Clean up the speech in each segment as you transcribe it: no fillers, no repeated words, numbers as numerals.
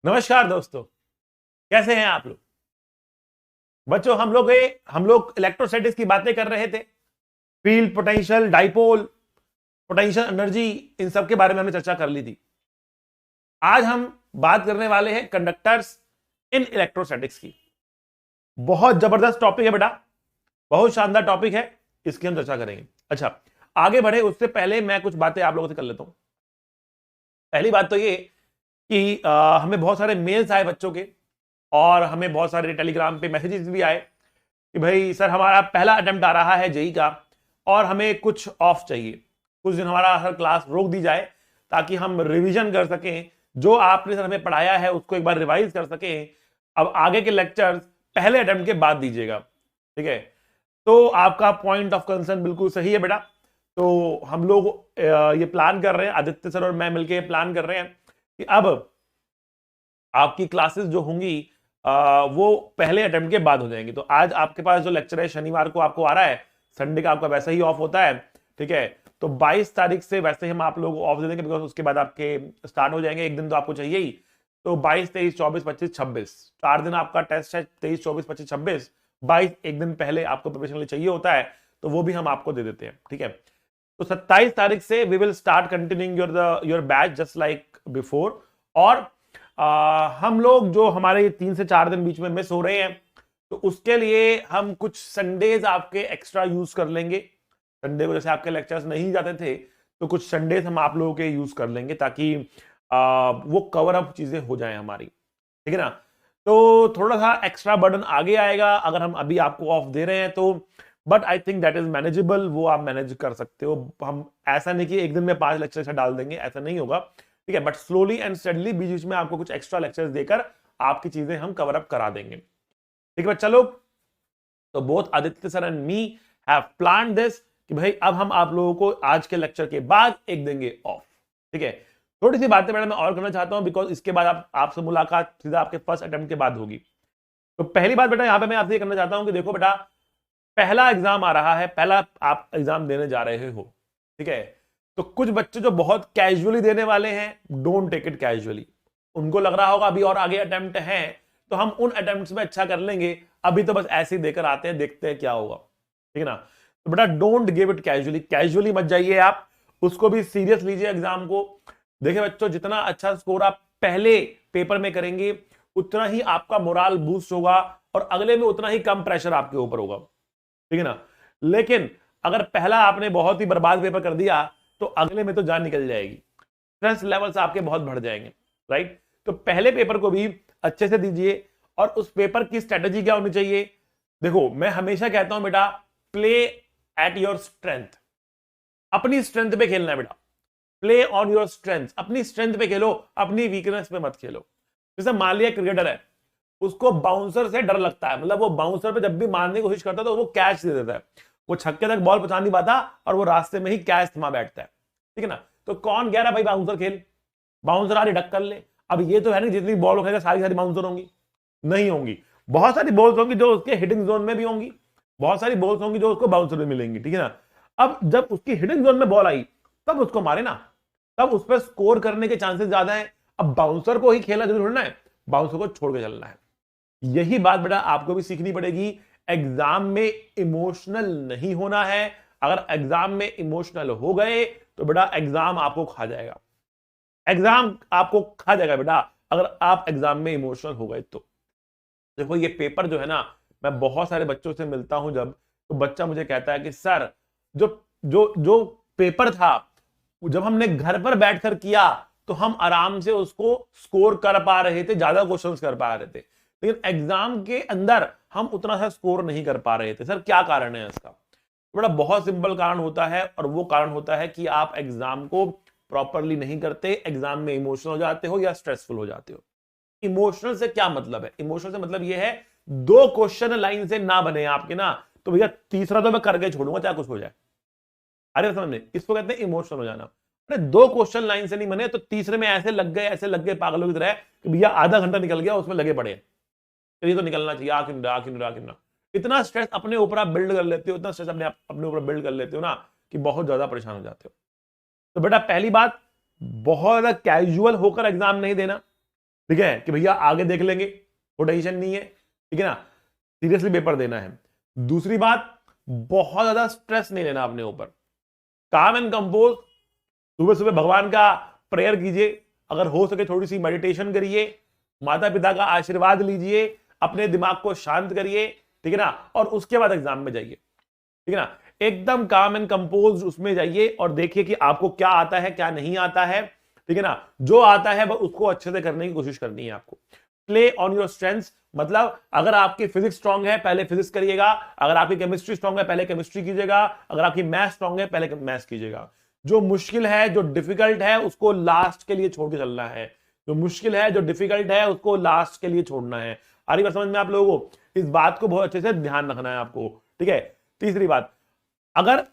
नमस्कार दोस्तों, कैसे हैं आप लोग। बच्चों, हम लोग इलेक्ट्रोस्टैटिक्स की बातें कर रहे थे। Field potential, dipole, potential energy, इन सब के बारे में हमने चर्चा कर ली थी। आज हम बात करने वाले हैं कंडक्टर्स इन इलेक्ट्रोस्टैटिक्स की। बहुत जबरदस्त टॉपिक है बेटा, बहुत शानदार टॉपिक है, इसकी हम चर्चा करेंगे। अच्छा, आगे बढ़े उससे पहले मैं कुछ बातें आप लोगों से कर लेता हूं। पहली बात तो ये कि हमें बहुत सारे मेल्स आए बच्चों के, और हमें बहुत सारे टेलीग्राम पे मैसेजेस भी आए कि भाई सर, हमारा पहला अटेम्प्ट आ रहा है जेई का और हमें कुछ ऑफ चाहिए, कुछ दिन हमारा हर क्लास रोक दी जाए ताकि हम रिवीजन कर सकें, जो आपने सर हमें पढ़ाया है उसको एक बार रिवाइज कर सकें। अब आगे के लेक्चर्स पहले अटेम्प्ट के बाद दीजिएगा, ठीक है। तो आपका पॉइंट ऑफ कंसर्न बिल्कुल सही है बेटा। तो हम लोग ये प्लान कर रहे हैं, आदित्य सर और मैं मिलकर प्लान कर रहे हैं कि अब आपकी क्लासेस जो होंगी वो पहले अटेम्प्ट के बाद हो जाएंगी। तो आज आपके पास जो लेक्चर है शनिवार को आपको आ रहा है, संडे का आपका वैसे ही ऑफ होता है, ठीक है। तो 22 तारीख से वैसे ही हम आप लोगों को ऑफ दे देंगे, बिकॉज उसके बाद आपके स्टार्ट हो जाएंगे। एक दिन तो आपको चाहिए ही। तो 22, 23, 24, 25, 26 4 दिन आपका टेस्ट है। 23, 24, 25, 26, 22 एक दिन पहले आपको प्रिपरेशन लिए चाहिए होता है, तो वो भी हम आपको दे देते हैं, ठीक है। तो 27 तारीख से we will start continuing your batch just like before. और हम लोग जो हमारे 3 से 4 दिन बीच में मिस हो रहे हैं, तो उसके लिए हम कुछ संडेज आपके एक्स्ट्रा यूज कर लेंगे। संडे को जैसे आपके लेक्चर्स नहीं जाते थे, तो कुछ संडेज हम आप लोगों के यूज कर लेंगे ताकि वो कवर अप चीजें हो जाएं हमारी, ठीक है ना। तो थोड़ा सा एक्स्ट्रा बर्डन आगे आएगा अगर हम अभी आपको ऑफ दे रहे हैं तो, but I think that is manageable, वो आप मैनेज कर सकते हो। हम ऐसा नहीं कि एक दिन में 5 लेक्चर डाल देंगे, ऐसा नहीं होगा, ठीक है। बट स्लोली एंड स्टडली बीच बीच में आपको कुछ एक्स्ट्रा लेक्चर्स देकर आपकी चीजें हम कवर अप करा देंगे, ठीक है बच्चा लोग। तो both Aditya sir and me have plan this कि भाई अब हम आप लोगों को आज के लेक्चर के बाद एक देंगे ऑफ, ठीक है। थोड़ी सी बातें मैडम मैं और करना चाहता हूं, बिकॉज इसके बाद आपसे मुलाकात सीधा आपके फर्स्ट अटेम्प्ट के बाद होगी। तो पहली बात बेटा यहां पे मैं आपसे करना चाहता हूं कि देखो बेटा, पहला एग्जाम आ रहा है, पहला आप एग्जाम देने जा रहे हो, ठीक है। तो कुछ बच्चे जो बहुत कैजुअली देने वाले हैं, डोंट टेक इट कैजुअली। उनको लग रहा होगा अभी और आगे अटेम्प्ट हैं, तो हम उन अटेम्प्ट्स में अच्छा कर लेंगे, अभी तो बस ऐसे ही देकर आते हैं, देखते हैं क्या होगा, ठीक है ना। तो बेटा don't give it casually, casually मत जाइए आप, उसको भी सीरियस लीजिए एग्जाम को। देखिए बच्चों, जितना अच्छा स्कोर आप पहले पेपर में करेंगे, उतना ही आपका मोराल बूस्ट होगा और अगले में उतना ही कम प्रेशर आपके ऊपर होगा, ठीक है ना। लेकिन अगर पहला आपने बहुत ही बर्बाद पेपर कर दिया, तो अगले में तो जान निकल जाएगी, स्ट्रेस लेवल्स आपके बहुत बढ़ जाएंगे, राइट। तो पहले पेपर को भी अच्छे से दीजिए। और उस पेपर की स्ट्रेटेजी क्या होनी चाहिए, देखो मैं हमेशा कहता हूं बेटा, प्ले एट योर स्ट्रेंथ। अपनी स्ट्रेंथ पे खेलना है बेटा, प्ले ऑन योर स्ट्रेंथ, अपनी स्ट्रेंथ पे खेलो, अपनी वीकनेस पे मत खेलो। जैसे मान लिया क्रिकेटर है, उसको बाउंसर से डर लगता है, मतलब वो बाउंसर पे जब भी मारने की कोशिश करता है तो वो कैच दे देता है, वो छक्के तक बॉल पहुंचा नहीं पाता और वो रास्ते में ही कैच थमा बैठता है, ठीक है ना। तो कौन कह रहा भाई बाउंसर खेल, बाउंसर आगे डक कर ले। अब ये तो है नहीं जितनी बॉल खेलेगा सारी सारी बाउंसर होंगी, नहीं होंगी। बहुत सारी बॉल्स होंगी जो उसके हिटिंग जोन में भी होंगी, बहुत सारी बॉल्स होंगी जो उसको बाउंसर में मिलेंगी, ठीक है ना। अब जब उसकी हिटिंग जोन में बॉल आई, तब उसको मारे ना, तब उस पर स्कोर करने के चांसेस ज्यादा है। अब बाउंसर को ही खेलना जरूर होना है, बाउंसर को छोड़ के चलना है। यही बात बेटा आपको भी सीखनी पड़ेगी। एग्जाम में इमोशनल नहीं होना है। अगर एग्जाम में इमोशनल हो गए तो बेटा एग्जाम आपको खा जाएगा, एग्जाम आपको खा जाएगा बेटा, अगर आप एग्जाम में इमोशनल हो गए तो। देखो ये पेपर जो है ना, मैं बहुत सारे बच्चों से मिलता हूं जब, तो बच्चा मुझे कहता है कि सर जो जो जो पेपर था, जब हमने घर पर बैठकर किया तो हम आराम से उसको स्कोर कर पा रहे थे, ज्यादा क्वेश्चंस कर पा रहे थे, लेकिन एग्जाम के अंदर हम उतना सा स्कोर नहीं कर पा रहे थे। सर क्या कारण है इसका? बड़ा बहुत सिंपल कारण होता है, और वो कारण होता है कि आप एग्जाम को प्रॉपरली नहीं करते, एग्जाम में इमोशनल हो जाते हो या स्ट्रेसफुल हो जाते हो। इमोशनल से क्या मतलब है? इमोशनल से मतलब ये है, 2 क्वेश्चन लाइन से ना बने आपके ना, तो भैया तीसरा तो मैं करके छोड़ूंगा चाहे कुछ हो जाए। अरे समझ, इसको कहते हैं इमोशनल हो जाना। अरे 2 क्वेश्चन लाइन से नहीं बने तो तीसरे में ऐसे लग गए पागलों की तरह कि भैया आधा घंटा निकल गया उसमें लगे पड़े, तो ये तो निकलना चाहिए, आखिर इतना स्ट्रेस अपने ऊपर आप बिल्ड कर लेते हो, इतना स्ट्रेस अपने ऊपर बिल्ड कर लेते हो ना कि बहुत ज्यादा परेशान हो जाते हो। तो बेटा पहली बात, बहुत ज्यादा कैजुअल होकर एग्जाम नहीं देना, ठीक है, कि भैया आगे देख लेंगे, कोई टेंशन नहीं है, ठीक है ना, सीरियसली पेपर देना है। दूसरी बात, बहुत ज्यादा स्ट्रेस नहीं लेना अपने ऊपर, काम एंड कंपोज, सुबह सुबह भगवान का प्रेयर कीजिए, अगर हो सके थोड़ी सी मेडिटेशन करिए, माता पिता का आशीर्वाद लीजिए, अपने दिमाग को शांत करिए, ठीक है ना, और उसके बाद एग्जाम में जाइए, ठीक है ना, एकदम काम एंड कंपोज उसमें जाइए और देखिए कि आपको क्या आता है क्या नहीं आता है, ठीक है ना, जो आता है वह उसको अच्छे से करने की कोशिश करनी है आपको। प्ले ऑन योर स्ट्रेंथ्स, मतलब अगर आपकी फिजिक्स स्ट्रांग है पहले फिजिक्स करिएगा, अगर आपकी केमिस्ट्री स्ट्रांग है पहले केमिस्ट्री कीजिएगा, अगर आपकी मैथ स्ट्रांग है पहले मैथ्स कीजिएगा। जो मुश्किल है जो डिफिकल्ट है उसको लास्ट के लिए छोड़ के चलना है, जो मुश्किल है जो डिफिकल्ट है उसको लास्ट के लिए छोड़ना है। आ रही बात समझ में आप लोगों को? इस बात को बहुत अच्छे से ध्यान रखना है आपको, ठीक है। तीसरी बात, अगर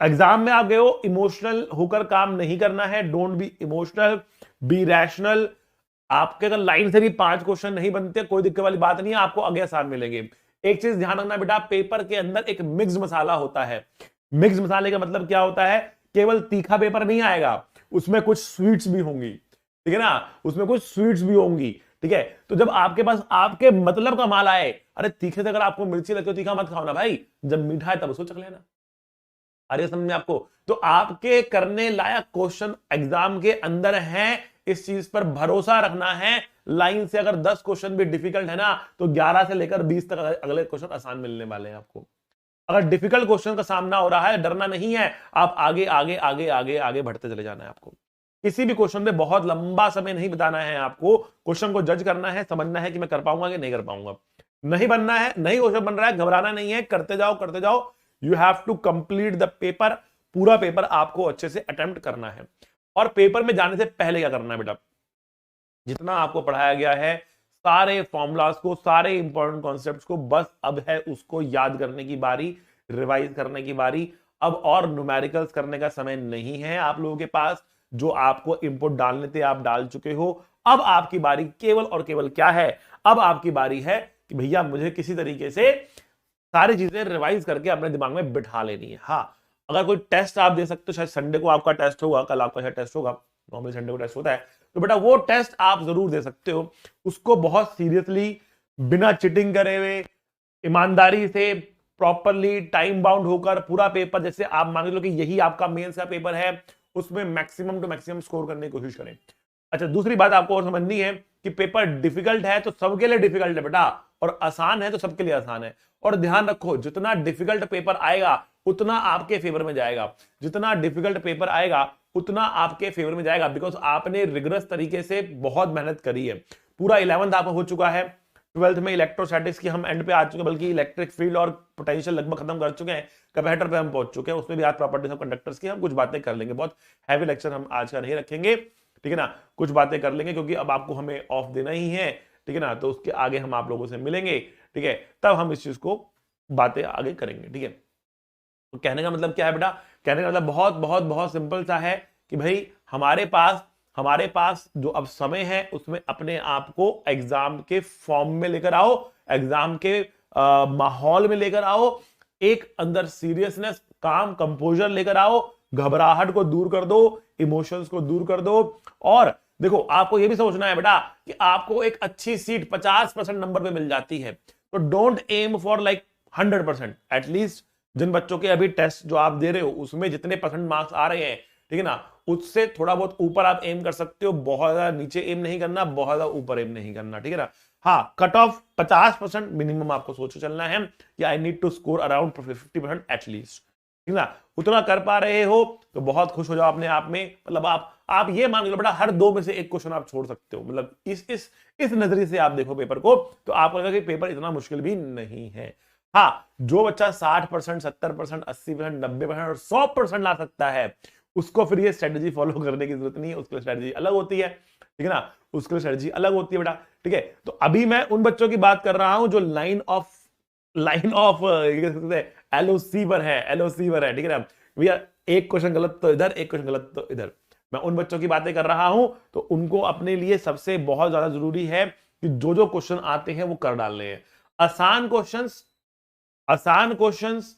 एग्जाम में आप गए हो, इमोशनल होकर काम नहीं करना है, don't be emotional, B rational. आपके अगर लाइन से भी 5 क्वेश्चन नहीं बनते कोई दिक्कत वाली बात नहीं है, आपको आगे आसान मिलेंगे। एक चीज ध्यान रखना बेटा, पेपर के अंदर एक मिक्स मसाला होता है। मिक्स मसाले का मतलब क्या होता है, केवल तीखा पेपर नहीं आएगा, उसमें कुछ स्वीट्स भी होंगी, ठीक है ना, उसमें कुछ स्वीट्स भी होंगी, ठीक है। तो जब आपके पास आपके मतलब का माल आए, अरे तीखे से अगर आपको मिर्ची लगती हो तीखा मत खाओ ना भाई, जब मीठा है तब उसको चख लेना। अरे समझ में आपको? तो आपके करने लायक क्वेश्चन एग्जाम के अंदर हैं, इस चीज पर भरोसा रखना है। लाइन से अगर 10 क्वेश्चन भी डिफिकल्ट है ना, तो 11 से लेकर 20 तक अगले क्वेश्चन आसान मिलने वाले हैं आपको। अगर डिफिकल्ट क्वेश्चन का सामना हो रहा है, डरना नहीं है, आप आगे आगे आगे आगे आगे बढ़ते चले जाना है आपको। किसी भी क्वेश्चन में बहुत लंबा समय नहीं बिताना है आपको, क्वेश्चन को जज करना है, समझना है कि मैं कर पाऊंगा कि नहीं कर पाऊंगा। नहीं बनना है, नहीं क्वेश्चन बन रहा है, घबराना नहीं है, करते जाओ करते जाओ। You have to complete the paper, पूरा पेपर आपको अच्छे से अटेम्प्ट करना है। और पेपर में जाने से पहले क्या करना है बेटा, जितना आपको पढ़ाया गया है, सारे फॉर्मूलाज को, सारे इंपॉर्टेंट कॉन्सेप्ट्स को, बस अब है उसको याद करने की बारी, रिवाइज करने की बारी। अब और न्यूमेरिकल्स करने का समय नहीं है आप लोगों के पास, जो आपको इनपुट डालने थे आप डाल चुके हो। अब आपकी बारी केवल और केवल क्या है, अब आपकी बारी है कि भैया मुझे किसी तरीके से सारी चीजें रिवाइज करके अपने दिमाग में बिठा लेनी है। हाँ, अगर कोई टेस्ट आप दे सकते हो, शायद संडे को आपका टेस्ट होगा, कल आपका शायद टेस्ट होगा, नॉर्मली संडे को टेस्ट होता है, तो बेटा वो टेस्ट आप जरूर दे सकते हो। उसको बहुत सीरियसली, बिना चिटिंग करे हुए, ईमानदारी से, प्रॉपरली टाइम बाउंड होकर पूरा पेपर, जैसे आप मान लो कि यही आपका मेंस का पेपर है, उसमें मैक्सिमम टू मैक्सिमम स्कोर करने की कोशिश करें। अच्छा, दूसरी बात आपको और समझनी है कि पेपर डिफिकल्ट है तो सबके लिए डिफिकल्ट है बेटा, और आसान है तो सबके लिए आसान है। और ध्यान रखो, जितना डिफिकल्ट पेपर आएगा उतना आपके फेवर में जाएगा, जितना डिफिकल्ट पेपर आएगा उतना आपके फेवर में जाएगा, बिकॉज आपने रिगरस तरीके से बहुत मेहनत करी है। पूरा 11th आपका हो चुका है, 12th में इलेक्ट्रोस्टैटिक्स की हम एंड पे आ चुके हैं, बल्कि इलेक्ट्रिक फील्ड और पोटेंशियल लगभग खत्म कर चुके हैं, कैपेसिटर पे हम पहुंच चुके हैं, उसमें भी आज प्रॉपर्टीज ऑफ कंडक्टर्स की हम कुछ बातें कर लेंगे। बहुत हैवी लेक्चर हम आज का नहीं रखेंगे, ठीक है ना, कुछ बातें कर लेंगे क्योंकि अब आपको हमें ऑफ देना ही है, ठीक है ना, तो उसके आगे हम आप लोगों से मिलेंगे, ठीक है, तब हम इस चीज को बातें आगे करेंगे, ठीक है। तो कहने का मतलब क्या है बेटा, कहने का मतलब बहुत बहुत बहुत सिंपल सा है कि भाई हमारे पास जो अब समय है उसमें अपने आप को एग्जाम के फॉर्म में लेकर आओ, एग्जाम के माहौल में लेकर आओ, एक अंदर सीरियसनेस, काम, कंपोजर लेकर आओ, घबराहट को दूर कर दो, इमोशंस को दूर कर दो। और देखो, आपको यह भी सोचना है बेटा कि आपको एक अच्छी सीट 50% नंबर पे मिल जाती है, तो don't aim for like 100%, at least जिन बच्चों के अभी टेस्ट जो आप दे रहे हो उसमें जितने परसेंट मार्क्स आ रहे हैं, ठीक है ना, उससे थोड़ा बहुत ऊपर आप एम कर सकते हो, बहुत ज्यादा नीचे एम नहीं करना, बहुत ज्यादा ऊपर एम नहीं करना, ठीक है ना। हाँ, कट ऑफ 50% मिनिमम आपको सोच चलना है कि I need to score around 50% at least, ठीक है ना। उतना कर पा रहे हो तो बहुत खुश हो जाओ अपने आप में, मतलब आप ये मान लो बेटा, हर 2 में से एक क्वेश्चन आप छोड़ सकते हो, मतलब इस नजरिए से आप देखो पेपर को, तो आपको लगेगा कि पेपर इतना मुश्किल भी नहीं है। हाँ, जो बच्चा 60%, 70%, 80%, 90% और 100% ला सकता है, उसको फिर ये स्ट्रेटजी फॉलो करने की जरूरत नहीं है, उसके लिए स्ट्रेटजी अलग होती है, ठीक है ना, उसके लिए स्ट्रेटजी अलग होती है बेटा, ठीक है। तो अभी मैं उन बच्चों की बात कर रहा हूं जो लाइन ऑफ एलओसी पर है, ठीक है ना भैया, एक क्वेश्चन गलत तो इधर, एक क्वेश्चन गलत तो इधर, मैं उन बच्चों की बातें कर रहा हूं। तो उनको अपने लिए सबसे बहुत ज्यादा जरूरी है कि जो जो क्वेश्चन आते हैं वो कर डालने हैं। आसान क्वेश्चंस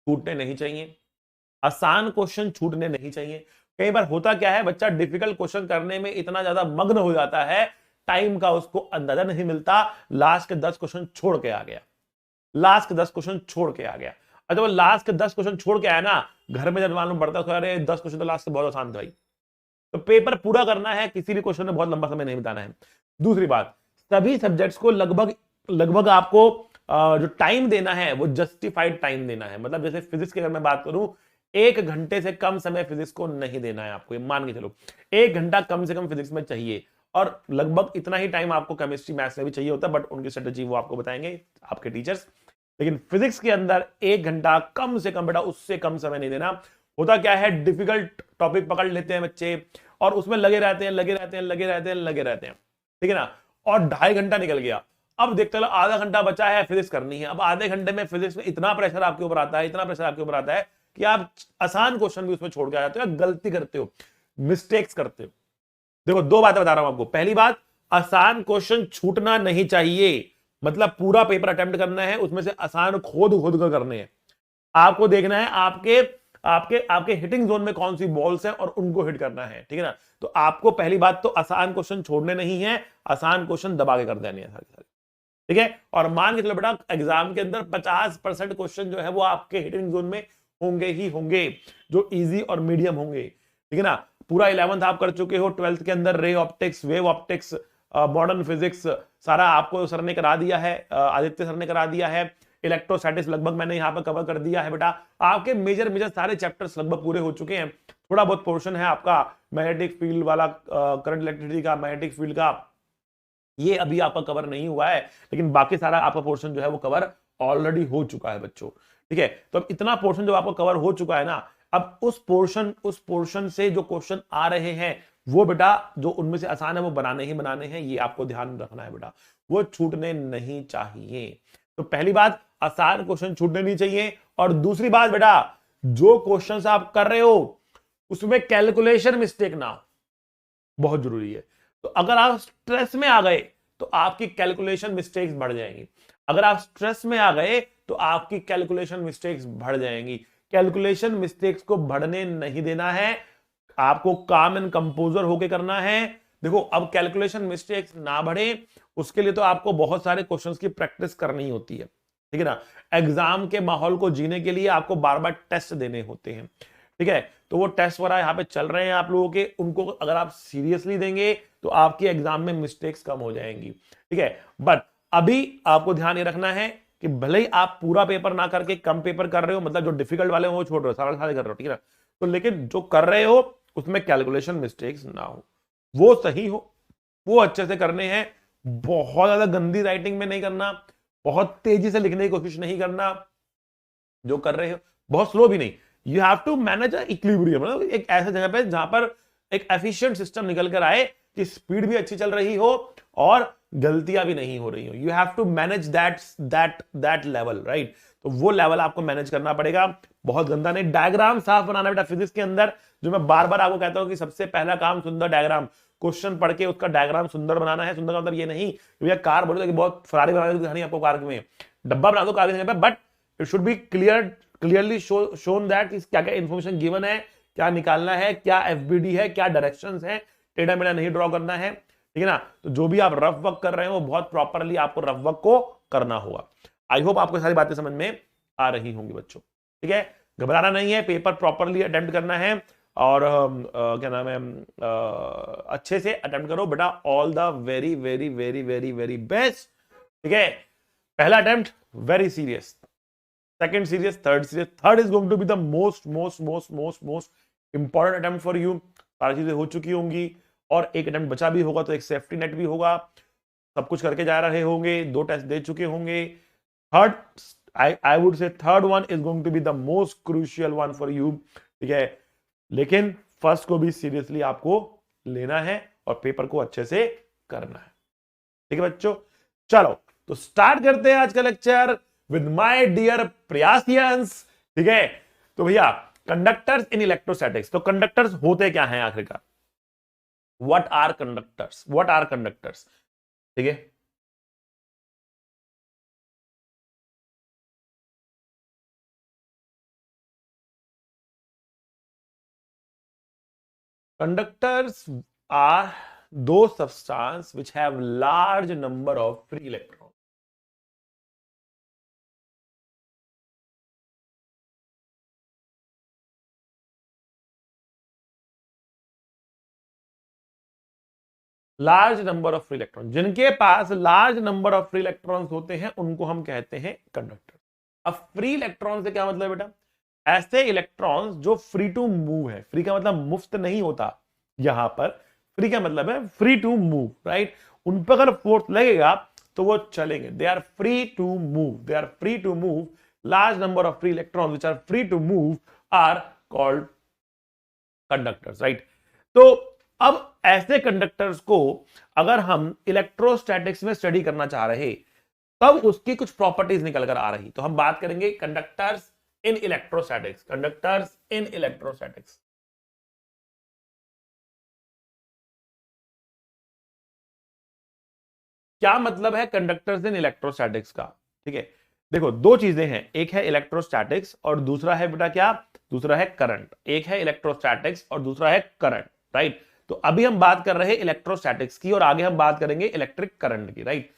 छूटने नहीं चाहिए, आसान क्वेश्चन छूटने नहीं चाहिए। कई बार होता क्या है, बच्चा डिफिकल्ट क्वेश्चन करने में इतना ज्यादा मग्न हो जाता है टाइम का उसको अंदाजा नहीं मिलता, लास्ट के 10 क्वेश्चन छोड़ के आ गया, लास्ट के 10 क्वेश्चन छोड़ के आ गया। अच्छा वो लास्ट के 10 क्वेश्चन छोड़ के आया ना, घर में जब मालूम पड़ता है अरे 10 क्वेश्चन तो लास्ट से बहुत आसान थे भाई। तो पेपर पूरा करना है, किसी भी क्वेश्चन में बहुत लंबा समय नहीं बिताना है। दूसरी बात, सभी सब्जेक्ट्स को लगभग लगभग आपको जो टाइम देना है वो जस्टिफाइड टाइम देना है। मतलब जैसे फिजिक्स की अगर मैं बात करूं, 1 घंटे से कम समय फिजिक्स को नहीं देना है आपको, ये मान के चलो 1 घंटा कम से कम फिजिक्स में चाहिए, और लगभग इतना ही टाइम आपको केमिस्ट्री मैथ्स में भी चाहिए होता है, बट उनकी स्ट्रेटेजी वो आपको बताएंगे आपके टीचर्स। लेकिन फिजिक्स के अंदर 1 घंटा कम से कम बेटा, उससे कम समय नहीं देना। होता क्या है, डिफिकल्ट टॉपिक पकड़ लेते हैं बच्चे और उसमें लगे रहते हैं लगे रहते हैं लगे रहते हैं लगे रहते हैं, ठीक है ना, और 2.5 घंटा निकल गया। अब देखते हो आधा घंटा बचा है, फिजिक्स करनी है। अब आधे घंटे में फिजिक्स में इतना प्रेशर आपके ऊपर आता है, इतना प्रेशर आपके ऊपर आता है कि आप आसान क्वेश्चन भी उसमें छोड़ के आ जाते हो, गलती करते हो, मिस्टेक्स करते हो। देखो 2 बातें बता रहा हूं आपको। पहली बात, आसान क्वेश्चन छूटना नहीं चाहिए, मतलब पूरा पेपर अटेम्प्ट करना है, उसमें से आसान खोद खोद कर करने हैं। आपको देखना है आपके आपके आपके हिटिंग जोन में कौन सी बॉल्स हैं और उनको हिट करना है, ठीक है ना। तो आपको पहली बात तो आसान क्वेश्चन छोड़ने नहीं है, आसान क्वेश्चन दबा के कर देने हैं सारे सारे, ठीक है। और मान के चलो बेटा एग्जाम के अंदर 50% क्वेश्चन जो है वो आपके हिटिंग जोन में होंगे ही होंगे, जो इजी और मीडियम होंगे, ठीक है ना। पूरा 11th आप कर चुके हो, 12th के अंदर ray optics, wave optics, modern physics सारा आपको सर ने करा दिया है, आदित्य सर ने करा दिया है। इलेक्ट्रोस्टैटिक्स लगभग मैंने यहाँ पर कवर कर दिया है बेटा। आपके मेजर मेजर सारे चैप्टर्स लगभग पूरे हो चुके हैं। थोड़ा बहुत पोर्शन है आपका मैग्नेटिक फील्ड वाला, करंट इलेक्ट्रिसिटी का, मैग्नेटिक फील्ड का, ये अभी आपका कवर नहीं हुआ है, लेकिन बाकी सारा आपका पोर्शन जो है वो कवर ऑलरेडी हो चुका है बच्चों, ठीक है। तो अब इतना पोर्शन जो आपको कवर हो चुका है ना, अब उस पोर्शन से जो क्वेश्चन आ रहे हैं वो बेटा जो उनमें से आसान है वो बनाने ही बनाने हैं, ये आपको ध्यान रखना है बेटा, वो छूटने नहीं चाहिए। तो पहली बात, आसान क्वेश्चन छूटने नहीं चाहिए। और दूसरी बात बेटा, जो क्वेश्चन आप कर रहे हो उसमें कैलकुलेशन मिस्टेक ना हो, बहुत जरूरी है। तो अगर आप स्ट्रेस में आ गए तो आपकी कैलकुलेशन मिस्टेक्स बढ़ जाएंगी, अगर आप स्ट्रेस में आ गए तो आपकी कैलकुलेशन मिस्टेक्स बढ़ जाएंगी। कैलकुलेशन मिस्टेक्स को बढ़ने नहीं देना है, आपको काम एंड कंपोजर होके करना है। देखो अब कैलकुलेशन मिस्टेक्स ना बढ़े, उसके लिए तो आपको बहुत सारे क्वेश्चंस की प्रैक्टिस करनी होती है, ठीक है ना। एग्जाम के माहौल को जीने के लिए आपको बार बार टेस्ट देने होते हैं, ठीक है। तो वो टेस्ट वगैरह यहाँ पे चल रहे हैं आप लोगों के, उनको अगर आप सीरियसली देंगे तो आपके एग्जाम में मिस्टेक्स कम हो जाएंगी, ठीक है। बट अभी आपको ध्यान ये रखना है कि भले ही आप पूरा पेपर ना करके कम पेपर कर रहे हो, मतलब जो डिफिकल्ट वाले हो वो छोड़ रहे हो, सारे सारे कर रहे हो, ठीक है ना। तो लेकिन जो कर रहे हो उसमें कैलकुलेशन मिस्टेक्स ना हो, वो सही हो, वो अच्छे से करने हैं। बहुत ज्यादा गंदी राइटिंग में नहीं करना, बहुत तेजी से लिखने की कोशिश नहीं करना, जो कर रहे हो बहुत स्लो भी नहीं। You have to manage equilibrium, मतलब एक ऐसे जगह पे जहां पर एक एफिशिएंट सिस्टम निकल कर आए कि स्पीड भी अच्छी चल रही हो और गलतियां भी नहीं हो रही हो। You have to manage that that that level, right. तो वो लेवल आपको मैनेज करना पड़ेगा, बहुत गंदा नहीं। डायग्राम साफ बनाना बेटा फिजिक्स के अंदर, जो मैं बार बार आपको कहता हूं कि सबसे पहला काम सुंदर डायग्राम, क्वेश्चन पढ़ के उसका डायग्राम सुंदर बनाना है। सुंदर का मतलब ये नहीं कि भैया कार बोलो कि बहुत फरारी बना दिखानी आपको कार में, डब्बा बना दो कार की जगह पे, but it should be clearly shown that क्या क्या इन्फॉर्मेशन गिवन है, क्या निकालना है, क्या एफबीडी है, क्या डायरेक्शंस है, टेढ़ा मेढ़ा नहीं ड्रॉ करना है, ठीक है ना। तो जो भी आप रफ वर्क कर रहे हो वो बहुत प्रॉपरली आपको रफ वर्क को करना होगा। आई होप आपको सारी बातें समझ में आ रही होंगी बच्चों, ठीक है। घबराना नहीं है, पेपर प्रॉपरली अटेम्प्ट करना है, और क्या नाम है, अच्छे से अटेम्प्ट करो बेटा। All the very very very very very best, ठीक है। पहला attempt very serious, second serious, third serious, third is going to be the most most most most most important attempt for you. सारी चीजें हो चुकी होंगी और एक अटेम्प्ट बचा भी होगा, तो एक सेफ्टी नेट भी होगा, सब कुछ करके जा रहे होंगे, 2 टेस्ट दे चुके होंगे। Third, I would say third one is going to be the most crucial one for you, ठीक है। लेकिन फर्स्ट को भी सीरियसली आपको लेना है और पेपर को अच्छे से करना है, ठीक है बच्चों। चलो तो स्टार्ट करते हैं आज का lecture with my dear Prayasians, ठीक है। तो भैया कंडक्टर्स इन इलेक्ट्रोस्टैटिक्स, तो कंडक्टर्स होते क्या हैं आखिरकार, what are conductors, what are conductors, ठीक है। Conductors are those substance which have large number of free electrons. Large number of free electron, जिनके पास large number of free electrons होते हैं उनको हम कहते हैं कंडक्टर। अब फ्री इलेक्ट्रॉन से क्या मतलब बेटा, ऐसे इलेक्ट्रॉन्स जो फ्री टू मूव है। फ्री का मतलब मुफ्त नहीं होता, यहां पर फ्री का मतलब है फ्री टू मूव, राइट। उन पर अगर फोर्स लगेगा तो वो चलेंगे। They are free to move, they are free to move. Large number of free electron which are free to move are called conductors, right. तो अब ऐसे कंडक्टर्स को अगर हम इलेक्ट्रोस्टैटिक्स में स्टडी करना चाह रहे तब उसकी कुछ प्रॉपर्टीज निकल कर आ रही। तो हम बात करेंगे conductors in electrostatics, conductors in electrostatics. क्या मतलब है कंडक्टर्स इन इलेक्ट्रोस्टैटिक्स का? ठीक है, देखो दो चीजें हैं, एक है इलेक्ट्रोस्टैटिक्स और दूसरा है बेटा क्या, दूसरा है करंट। एक है इलेक्ट्रोस्टैटिक्स और दूसरा है करंट, राइट। तो अभी हम बात कर रहे हैं इलेक्ट्रोस्टैटिक्स की और आगे हम बात करेंगे इलेक्ट्रिक करंट की, राइट।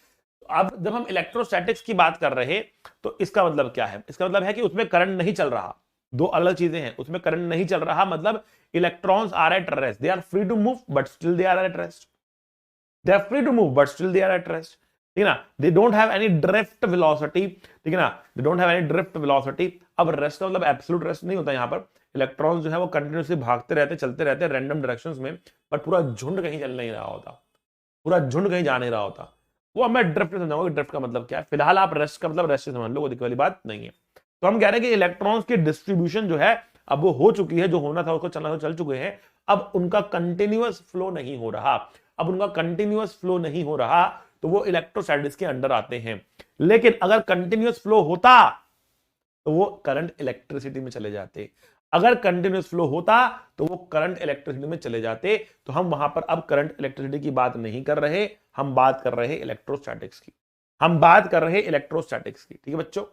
तो अब जब हम इलेक्ट्रोस्टैटिक्स की बात कर रहे हैं तो इसका मतलब क्या है? इसका मतलब है कि उसमें करंट नहीं चल रहा। दो अलग चीजें हैं, उसमें करंट नहीं चल रहा मतलब electrons are at rest, they are free to move but still they are at rest, they are free to move but still they are at rest, ठीक है ना। They don't have any drift velocity, ठीक है ना, they don't have any drift velocity. अब rest का मतलब absolute rest नहीं होता, यहां पर इलेक्ट्रॉन्स जो है वो कंटिन्यूसली भागते रहते, चलते रहते रैंडम डायरेक्शंस में, बट पूरा झुंड कहीं चल नहीं रहा होता, पूरा झुंड कहीं जा नहीं रहा होता। वो मैं ड्रिफ्ट समझाऊंगा, ड्रिफ्ट का मतलब क्या है। फिलहाल आप रेस्ट का मतलब रेस्ट समझ लो, वो दिक्कत वाली बात नहीं है। तो हम कह रहे हैं कि इलेक्ट्रॉन्स की डिस्ट्रीब्यूशन जो है अब वो हो चुकी है, जो होना था उसको चलना तो चल चुके हैं, अब उनका कंटिन्यूअस फ्लो नहीं हो रहा। अब उनका कंटिन्यूअस फ्लो नहीं हो रहा तो वो इलेक्ट्रोस्टैटिक्स के अंडर आते हैं। लेकिन अगर कंटिन्यूअस फ्लो होता तो वो करंट इलेक्ट्रिसिटी में चले जाते। अगर कंटिन्यूअस फ्लो होता तो वो करंट इलेक्ट्रिसिटी में चले जाते। तो हम वहां पर अब करंट इलेक्ट्रिसिटी की बात नहीं कर रहे, हम बात कर रहे हैं इलेक्ट्रोस्टैटिक्स की, हम बात कर रहे हैं इलेक्ट्रोस्टैटिक्स की, ठीक है बच्चों।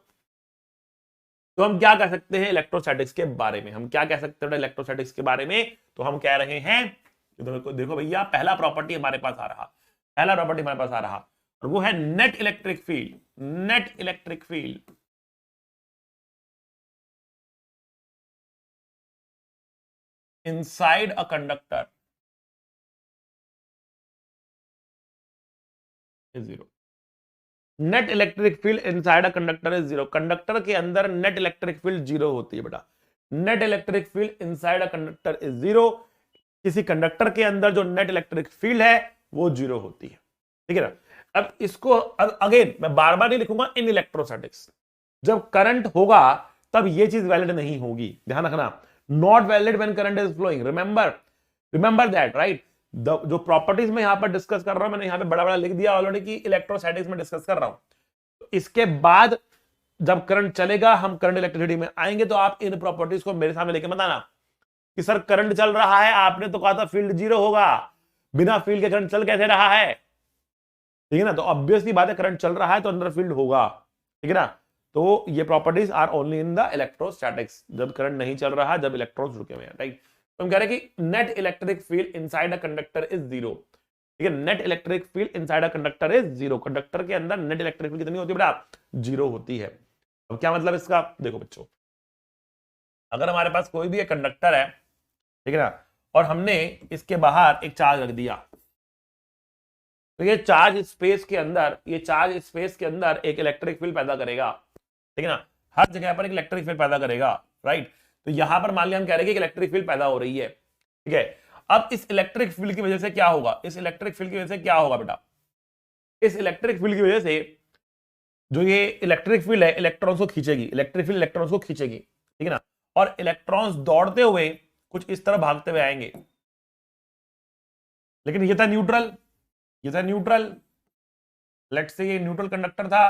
तो हम क्या कह सकते हैं इलेक्ट्रोस्टैटिक्स के बारे में, हम क्या कह सकते हैं इलेक्ट्रोस्टैटिक्स के बारे में? तो हम कह रहे हैं, देखो भैया, पहला प्रॉपर्टी हमारे पास आ रहा, पहला प्रॉपर्टी हमारे पास आ रहा और वो है net electric field, net electric field inside a conductor is zero. Net electric field inside a conductor is zero. Conductor के अंदर नेट इलेक्ट्रिक फील्ड जीरो होती है बेटा। Net electric field inside a conductor is zero. किसी conductor के अंदर जो net electric field है वो जीरो होती है, ठीक है ना। अब इसको अगेन मैं बार बार नहीं लिखूंगा इन इलेक्ट्रोस्टैटिक्स। जब करंट होगा तब ये चीज वैलिड नहीं होगी, ध्यान रखना। Not valid when current is flowing, remember that, right. जो प्रॉपर्टीज में यहां पर डिस्कस कर रहा हूं, मैंने यहां पे बड़ा बड़ा लिख दिया ऑलरेडी कि इलेक्ट्रोस्टैटिक्स में डिस्कस कर रहा हूं। तो इसके बाद जब करंट चलेगा, हम करंट इलेक्ट्रिसिटी में आएंगे, तो आप इन प्रॉपर्टीज को मेरे सामने लेके मत आना कि सर करंट चल रहा है, आपने तो कहा था फील्ड जीरो होगा, बिना फील्ड के करंट चल कैसे रहा है, ठीक है ना। तो ऑब्वियसली बात है, करंट चल रहा है तो अंदर फील्ड होगा, ठीक है ना। तो ये properties are only in the electrostatics, जब करंट नहीं चल रहा, जब इलेक्ट्रॉन्स रुके हुए हैं, राइट। तो हम कह रहे हैं कि net electric field inside a conductor is zero, ठीक है। Net electric field inside a conductor is zero. Conductor के अंदर नेट इलेक्ट्रिक फील्ड कितनी होती है बेटा? जीरो होती है। अब क्या मतलब इसका? देखो बच्चों, अगर हमारे पास कोई भी एक कंडक्टर है, ठीक है ना, और हमने इसके बाहर एक चार्ज रख दिया, तो ये चार्ज स्पेस के अंदर, ये चार्ज स्पेस के अंदर एक इलेक्ट्रिक फील्ड पैदा करेगा, ठीक है ना। हर जगह पर एक इलेक्ट्रिक फील्ड पैदा करेगा, राइट। तो यहां पर मान लिया हम कह रहे हैं कि इलेक्ट्रिक फील्ड पैदा हो रही है, ठीक है। अब इस इलेक्ट्रिक फील्ड की वजह से क्या होगा? इस इलेक्ट्रिक फील्ड की वजह से क्या होगा बेटा? इस इलेक्ट्रिक फील्ड की वजह से जो ये इलेक्ट्रिक फील्ड है इलेक्ट्रॉन्स को खींचेगी, इलेक्ट्रिक फील्ड इलेक्ट्रॉन्स को खींचेगी, ठीक है ना। और इलेक्ट्रॉन्स दौड़ते हुए कुछ इस तरह भागते हुए आएंगे। लेकिन ये था न्यूट्रल, ये था न्यूट्रल, लेट्स से ये न्यूट्रल कंडक्टर था।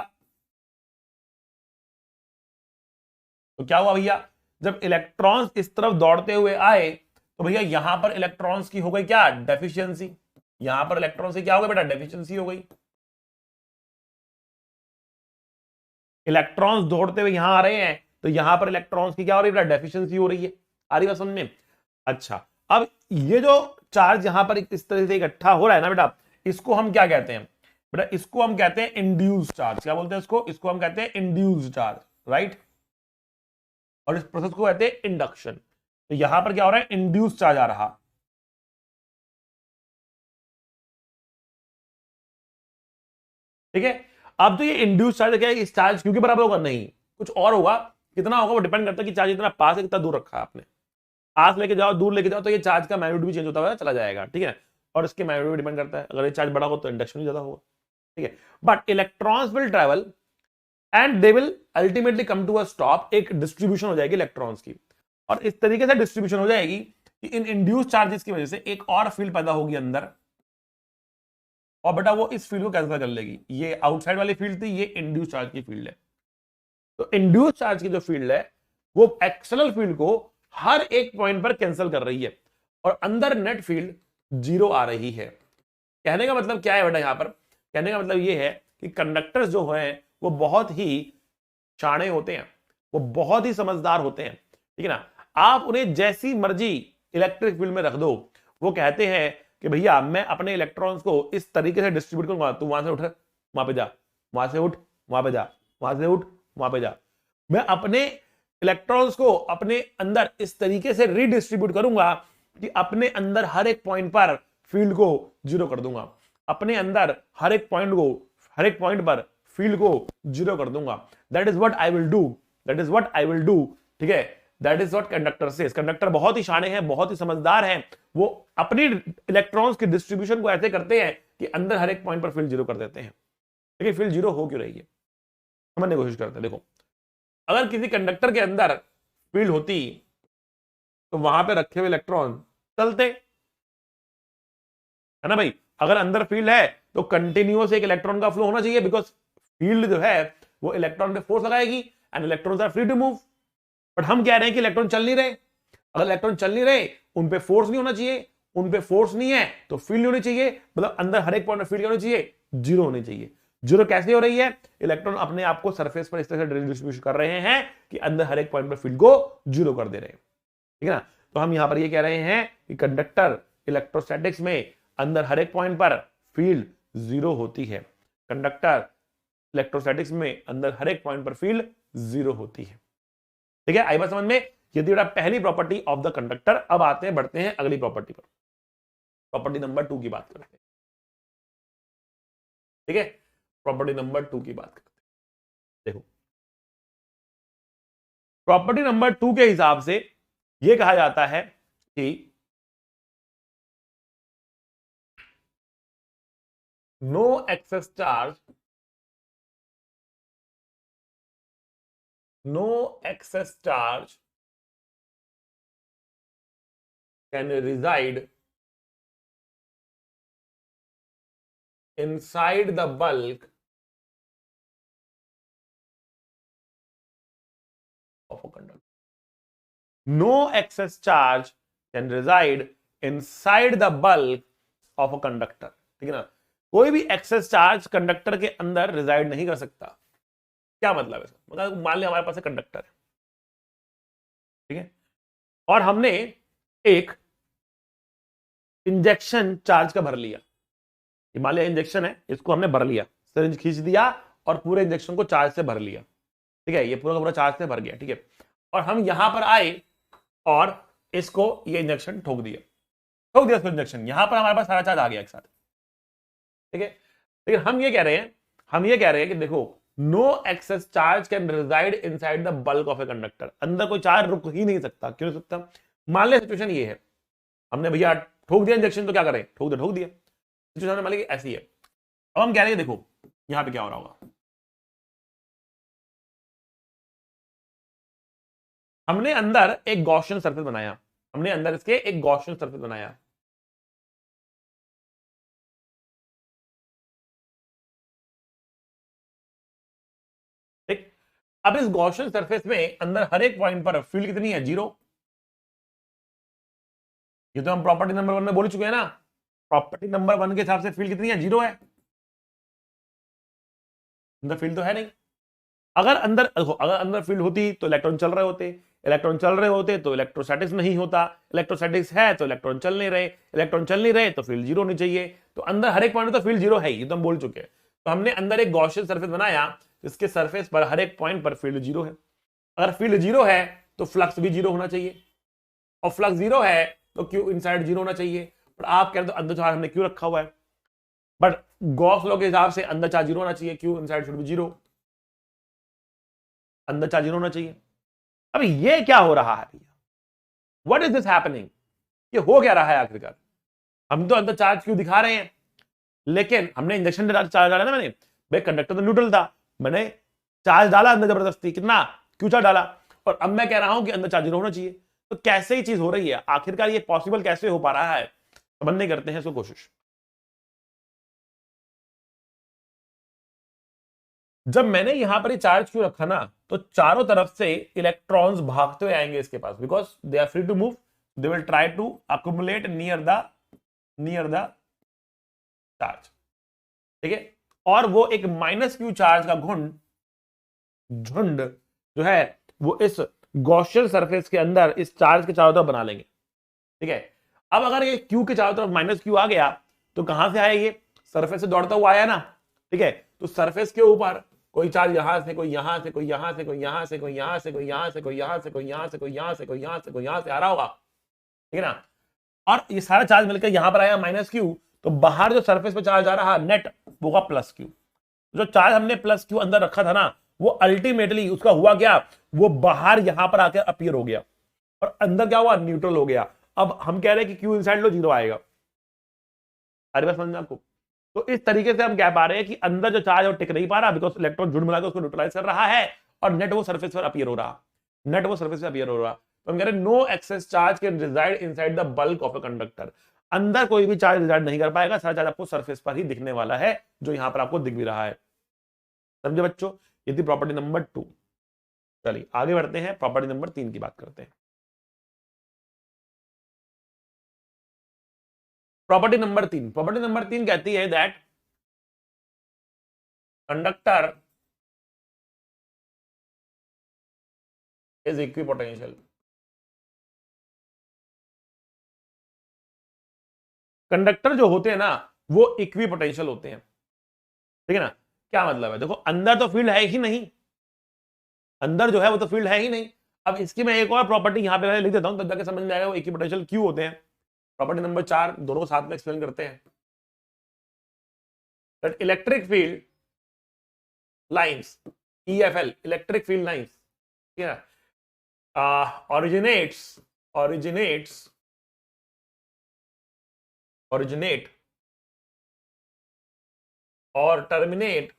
तो क्या हुआ भैया? जब इलेक्ट्रॉन्स इस तरफ दौड़ते हुए आए तो भैया यहां पर इलेक्ट्रॉन्स की हो गई क्या? डेफिशिएंसी। यहां पर इलेक्ट्रॉन से क्या हो गया बेटा? डेफिशिएंसी हो गई। इलेक्ट्रॉन्स दौड़ते हुए यहां आ रहे हैं तो यहां पर इलेक्ट्रॉन्स की क्या हो रही है बेटा? डेफिशिएंसी हो रही है। आ रही बात समझ में? अच्छा, अब ये जो चार्ज यहां पर इस तरह से इकट्ठा हो रहा है ना बेटा, इसको हम क्या कहते हैं बेटा, इसको हम कहते हैं इंड्यूस चार्ज। क्या बोलते हैं इसको हम कहते हैं इंड्यूस चार्ज, राइट। और इस प्रोसेस को कहते हैं इंडक्शन। तो यहां पर क्या हो रहा है, इंड्यूस चार्ज आ रहा, ठीक है। अब तो ये इंड्यूस चार्ज क्या है, इस चार्ज क्योंकि बराबर होगा नहीं, कुछ और होगा, कितना होगा वो डिपेंड करता है कि चार्ज इतना पास है कितना दूर रखा है आपने। पास लेके जाओ दूर लेके जाओ तो ये चार्ज का मैग्नीट्यूड भी चेंज होता हुआ चला जाएगा, ठीक है। और इसके मैग्नीट्यूड डिपेंड करता है, अगर ये चार्ज बड़ा हो तो इंडक्शन भी ज्यादा होगा, ठीक है। But electrons will travel and they will ultimately come to a stop. एक डिस्ट्रीब्यूशन हो जाएगी इलेक्ट्रॉन्स की, और इस तरीके से डिस्ट्रीब्यूशन हो जाएगी कि इन इंड्यूस चार्जेस की वजह से एक और फील्ड पैदा होगी अंदर, और बेटा वो इस फील्ड को कैंसिल कर लेगी। ये आउटसाइड वाली फील्ड थी, ये इंड्यूस चार्ज की फील्ड है। तो इंड्यूस चार्ज की जो फील्ड है वो एक्सटर्नल फील्ड को हर एक पॉइंट पर कैंसिल कर रही है, और अंदर नेट फील्ड 0 आ रही है। कहने का मतलब क्या है बेटा, यहां पर कहने का मतलब ये है कि कंडक्टर्स जो हैं वो बहुत ही शाणे होते हैं, वो बहुत ही समझदार होते हैं, ठीक है ना। आप उन्हें जैसी मर्जी इलेक्ट्रिक फील्ड में रख दो, वो कहते हैं कि भैया मैं अपने इलेक्ट्रॉन्स को इस तरीके से डिस्ट्रीब्यूट करूंगा, तू वहां से उठ वहां पे जा, वहां से उठ वहां पे जा, वहां से उठ वहां पे जा। मैं अपने इलेक्ट्रॉन्स को अपने अंदर इस तरीके से रीडिस्ट्रीब्यूट करूंगा कि अपने अंदर हर एक पॉइंट पर फील्ड को 0 कर दूंगा, अपने अंदर हर एक पॉइंट पर फील्ड को 0 कर दूंगा। That is what I will do, that is what I will do, ठीक है। That is what conductor says. Conductor बहुत ही शाणे हैं, बहुत ही समझदार हैं, वो अपनी इलेक्ट्रॉन्स की डिस्ट्रीब्यूशन को ऐसे करते हैं कि अंदर हर एक पॉइंट पर फील्ड 0 कर देते हैं। देखिए फील्ड 0 हो क्यों रही है, समझने की कोशिश करते हैं। देखो अगर किसी कंडक्टर के अंदर फील्ड होती तो वहां पे रखे हुए इलेक्ट्रॉन चलते, है ना भाई। अगर अंदर फील्ड है तो कंटिन्यूअस एक इलेक्ट्रॉन का फ्लो होना चाहिए, बिकॉज फील्ड जो है वो इलेक्ट्रॉन पे फोर्स लगाएगी and electrons are free to move. But हम कह रहे हैं कि इलेक्ट्रॉन चल नहीं रहे। अगर इलेक्ट्रॉन चल नहीं रहे, उन पे फोर्स नहीं होना चाहिए, उन पे फोर्स नहीं है तो फील्ड नहीं होनी चाहिए, मतलब अंदर हर एक पॉइंट में फील्ड होनी चाहिए, 0 होनी चाहिए। 0 कैसे हो रही है, इलेक्ट्रॉन अपने आप को सरफेस पर इस तरह से डिस्ट्रीब्यूशन कर रहे हैं कि अंदर हर एक पॉइंट पर फील्ड को 0 कर दे रहे हैं, ठीक है ना। तो हम यहां पर ये कह रहे हैं कि कंडक्टर इलेक्ट्रोस्टैटिक्स में अंदर हर एक पॉइंट पर फील्ड 0 होती है। कंडक्टर इलेक्ट्रोस्टैटिक्स में अंदर हर एक पॉइंट पर फील्ड 0 होती है, ठीक है। आई बात समझ में। ये थी पहली प्रॉपर्टी ऑफ द कंडक्टर। अब आते हैं, बढ़ते हैं अगली प्रॉपर्टी पर, प्रॉपर्टी नंबर 2 की बात करते हैं, ठीक है। प्रॉपर्टी नंबर 2 की बात करते हैं। देखो प्रॉपर्टी नंबर 2 के हिसाब से यह कहा जाता है कि no excess charge, no excess charge can reside inside the bulk of a conductor. No excess charge can reside inside the bulk of a conductor, ठीक है ना। कोई भी एक्सेस चार्ज कंडक्टर के अंदर रिजाइड नहीं कर सकता। क्या मतलब है, मतलब मान लिया हमारे पास कंडक्टर है, ठीक है, और हमने एक इंजेक्शन चार्ज का भर लिया। हिमालय इंजेक्शन है, इसको हमने भर लिया, सिरिंज खींच दिया और पूरे इंजेक्शन को चार्ज से भर लिया, ठीक है। ये पूरा का पूरा चार्ज से भर गया, ठीक है। और हम यहां पर आए और इसको ये इंजेक्शन ठोक दिया इसको इंजेक्शन, यहां पर हमारे पास सारा चार्ज आ गया एक साथ, ठीक है। लेकिन हम ये कह रहे हैं कि देखो no excess charge can reside inside the bulk of a conductor. अंदर कोई चार्ज रुक ही नहीं सकता। क्यों नहीं सकता, मान लिया सिचुएशन ये है, हमने भैया ठोक दिया इंजेक्शन, तो क्या करें, ठोक दिया सिचुएशन मान लीजिए ऐसी है। अब हम कह रहे हैं देखो यहां पे क्या हो रहा होगा, हमने अंदर एक गॉसियन सरफेस बनाया, हमने अंदर इसके एक गॉसियन सरफेस बनाया, ठीक। अब इस गॉसियन सरफेस में अंदर हर एक पॉइंट पर फील्ड कितनी है, 0। ये तो हम प्रॉपर्टी नंबर 1 में बोल चुके हैं ना, प्रॉपर्टी नंबर 1 के हिसाब से फील्ड कितनी है, 0 है। अंदर फील्ड तो है नहीं। अगर अंदर फील्ड होती तो इलेक्ट्रॉन चल रहे होते, इलेक्ट्रॉन चल रहे होते तो इलेक्ट्रोस्टैटिक्स नहीं होता, इलेक्ट्रोस्टैटिक्स है तो इलेक्ट्रॉन चल नहीं रहे, इलेक्ट्रॉन चल नहीं रहे तो फील्ड जीरो होनी चाहिए। तो अंदर हर एक पॉइंट तो फील्ड जीरो है ही, ये तो हम बोल चुके हैं। तो हमने अंदर एक गॉसियन सरफेस बनाया जिसके सरफेस पर हर एक पॉइंट पर फील्ड जीरो है। अगर फील्ड जीरो है तो फ्लक्स भी जीरो होना चाहिए, और फ्लक्स जीरो है तो क्यू इनसाइड जीरो होना चाहिए। पर आप कह रहे हो अंदर चार्ज हमने क्यों रखा हुआ है, बट गॉस लॉ के हिसाब से अंदर चार्ज जीरो होना चाहिए, Q inside should be zero, अंदर चार्ज जीरो होना चाहिए। अभी ये क्या हो रहा है भैया, व्हाट इज दिस हैपनिंग, ये हो क्या रहा है आखिरकार? हम तो अंदर चार्ज क्यों दिखा रहे हैं, लेकिन हमने इंजेक्शन चार्ज डाला ना मैंने, भाई कंडक्टर तो न्यूट्रल था, मैंने चार्ज डाला अंदर जबरदस्ती, कितना, क्यू चार्ज डाला, और अब मैं कह रहा हूं कि अंदर चार्ज जीरो होना चाहिए। तो कैसे ही चीज हो रही है आखिरकार, ये पॉसिबल कैसे हो पा रहा है, समझने करते हैं इसको कोशिश। जब मैंने यहां पर चार्ज क्यों रखा ना, तो चारों तरफ से इलेक्ट्रॉन्स भागते हुए आएंगे इसके पास, because they are free to move, they will try to accumulate near the charge, ठीक है। और वो एक माइनस क्यू चार्ज का झुंड जो है वो इस गॉसियन सरफेस के अंदर इस चार्ज के चारों तरफ बना लेंगे, ठीक है। अब अगर ये क्यू के चारों तरफ माइनस क्यू आ गया तो कहां से आया, ये सरफेस से दौड़ता हुआ आया ना, ठीक है। तो सरफेस के ऊपर कोई चार्ज यहां से, कोई यहां से, कोई यहां से, कोई यहां से, कोई यहां से, कोई यहां से, कोई यहां से, कोई यहां से, कोई यहां से, कोई यहां से, कोई यहां से आ रहा होगा, ठीक है ना। और ये सारा चार्ज मिलकर यहां पर आया माइनस क्यू, तो बाहर जो सरफेस पे चार्ज आ रहा नेट वो होगा प्लस क्यू। जो चार्ज हमने प्लस क्यू अंदर रखा था ना, वो अल्टीमेटली उसका हुआ क्या, वो बाहर यहां पर आकर अपीयर हो गया, और अंदर क्या हुआ, न्यूट्रल हो गया। अब हम कह रहे हैं कि क्यू इनसाइड लो जीरो आएगा, अरे बस समझना आपको। तो इस तरीके से हम कह पा रहे हैं कि अंदर जो चार्ज है वो टिक नहीं पा रहा, बिकॉज इलेक्ट्रॉन झुंड मिलाकर उसको न्यूट्रलाइज कर रहा है, और नेट वो सरफेस पर अपीयर हो रहा, नेट वो सरफेस पर अपीयर हो रहा। तो हम कह रहे हैं no excess charge can reside inside the bulk of a conductor, अंदर कोई भी चार्ज रिजाइड नहीं कर पाएगा, सारा चार्ज आपको सरफेस पर ही दिखने वाला है, जो यहां पर आपको दिख भी रहा है। समझे बच्चों, ये थी प्रॉपर्टी नंबर 2। चलिए आगे बढ़ते हैं, प्रॉपर्टी नंबर 3 की बात करते हैं। प्रॉपर्टी नंबर 3 कहती है that conductor is equipotential. Conductor जो होते हैं ना वो इक्विपोटेंशियल होते हैं, ठीक है ना। क्या मतलब है, देखो अंदर तो फील्ड है ही नहीं, अंदर जो है वो तो फील्ड है ही नहीं। अब इसकी मैं एक और प्रॉपर्टी यहां पे लिख देता हूं, तब जाके समझ में आएगा वो इक्विपोटेंशियल क्यों होते हैं। प्रॉपर्टी नंबर 4 दोनों साथ में एक्सप्लेन करते हैं। That electric field lines, EFL electric field lines, ठीक है ना, originate or terminate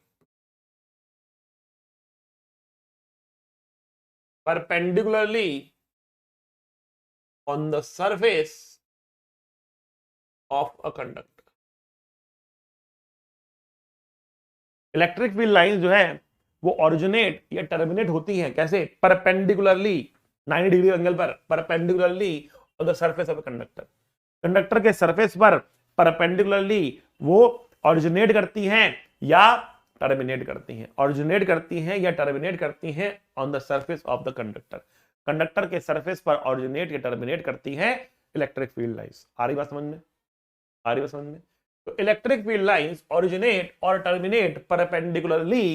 perpendicularly on the surface of a conductor। Electric field lines जो है वो ऑरिजिनेट या टर्मिनेट होती हैं कैसे, परपेंडिकुलरली 90 डिग्री एंगल पर, perpendicularly on the surface of a conductor, conductor के सरफेस पर परपेंडिकुलरली वो ऑरिजिनेट करती हैं या टर्मिनेट करती हैं, ऑरिजिनेट करती हैं या टर्मिनेट करती हैं on the surface of the conductor, conductor के सरफेस पर ऑरिजिनेट या टर्मिनेट करती हैं इलेक्ट्रिक फील्ड लाइंस। आ रही बात समझ में, आ रही बात समझ में। तो electric field lines originate or terminate perpendicularly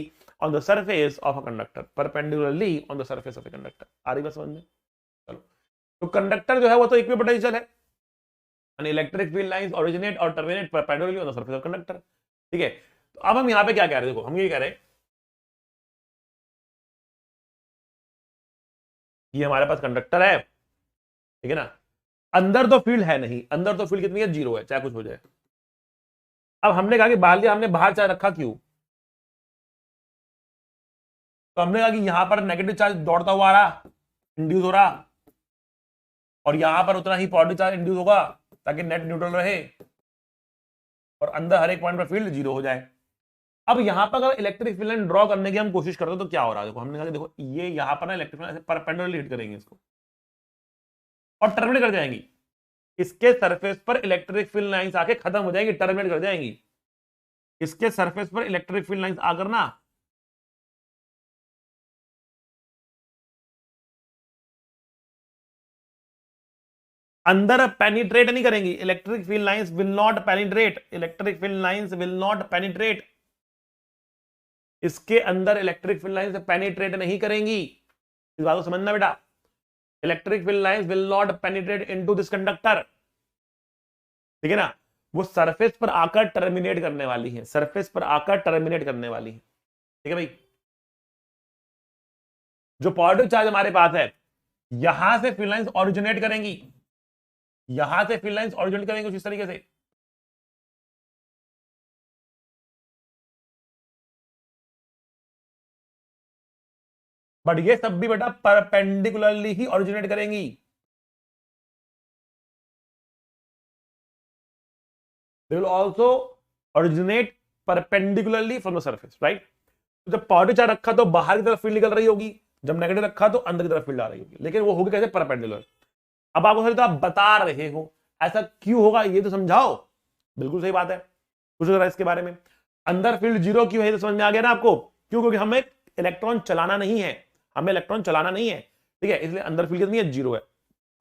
on the surface of a conductor, perpendicularly on the surface of a conductor। आ रही बात समझ में, चलो। तो कंडक्टर जो है वो तो इक्विपोटेंशियल है, इलेक्ट्रिक फील्ड लाइंस originate और terminate perpendicularly on the surface of conductor, ठीक है। तो अब हम यहां पे क्या कह रहे हैं, देखो हम ये कह रहे हैं ये हमारे पास कंडक्टर है, ठीक है ना, अंदर तो फील्ड है नहीं, अंदर तो फील्ड कितनी है, जीरो है, चाहे कुछ हो जाए। अब हमने कहा कि बाहर लिया, हमने बाहर चार्ज रखा क्यों, तो हमने कहा कि यहां पर नेगेटिव चार्ज दौड़ता हुआ आ रहा, इंड्यूस हो रहा, और यहां पर उतना ही पॉजिटिव चार्ज इंड्यूस होगा ताकि नेट न्यूट्रल रहे और अंदर हर एक पॉइंट पर फील्ड जीरो हो जाए। अब यहां पर अगर इलेक्ट्रिक फील्ड लाइन ड्रॉ करने की हम कोशिश करते हैं तो क्या हो रहा है, देखो हमने कहा कि देखो ये यहां पर ना इलेक्ट्रिक फील्ड परपेंडिकुलरली हिट करेंगे इसको और टर्मिनेट कर जाएंगी, इसके सरफेस पर इलेक्ट्रिक फील्ड लाइंस आके खत्म हो जाएंगी, टर्मिनेट कर जाएंगी, इसके सरफेस पर इलेक्ट्रिक फील्ड लाइंस आकर ना अंदर पेनिट्रेट नहीं करेंगी। Electric field lines will not penetrate, electric field lines will not penetrate, इसके अंदर इलेक्ट्रिक फील्ड लाइंस पेनिट्रेट नहीं करेंगी। इस बात को समझना बेटा, electric field lines will not penetrate into this conductor, ठीक है ना। वो सरफेस पर आकर टर्मिनेट करने वाली है, सरफेस पर आकर टर्मिनेट करने वाली है, ठीक है भाई। जो पॉजिटिव चार्ज हमारे पास है, यहां से फील्ड लाइंस ओरिजिनेट करेंगी, यहां से फील्ड लाइंस ओरिजिनेट करेंगे कुछ इस तरीके से, बट ये सब भी बेटा परपेंडिकुलरली ही ओरिजिनेट करेंगी। They will also originate perpendicularly from the surface, right? तो जब पॉजिटिव चार्ज रखा तो बाहर की तरफ फील्ड निकल रही होगी, जब नेगेटिव रखा तो अंदर की तरफ फील्ड आ रही होगी, लेकिन वो होगी कैसे, परपेंडिकुलर। अब आपको तो आप बता रहे हो ऐसा क्यों होगा, ये तो समझाओ। बिल्कुल सही बात है, कुछ जरा इसके बारे में। अंदर फील्ड जीरो क्यों है, तो समझ में आ गया ना आपको, क्यों, क्योंकि हमें इलेक्ट्रॉन चलाना नहीं है, हमें इलेक्ट्रॉन चलाना नहीं है, ठीक है, इसलिए अंदर फील्ड कितनी है, जीरो है।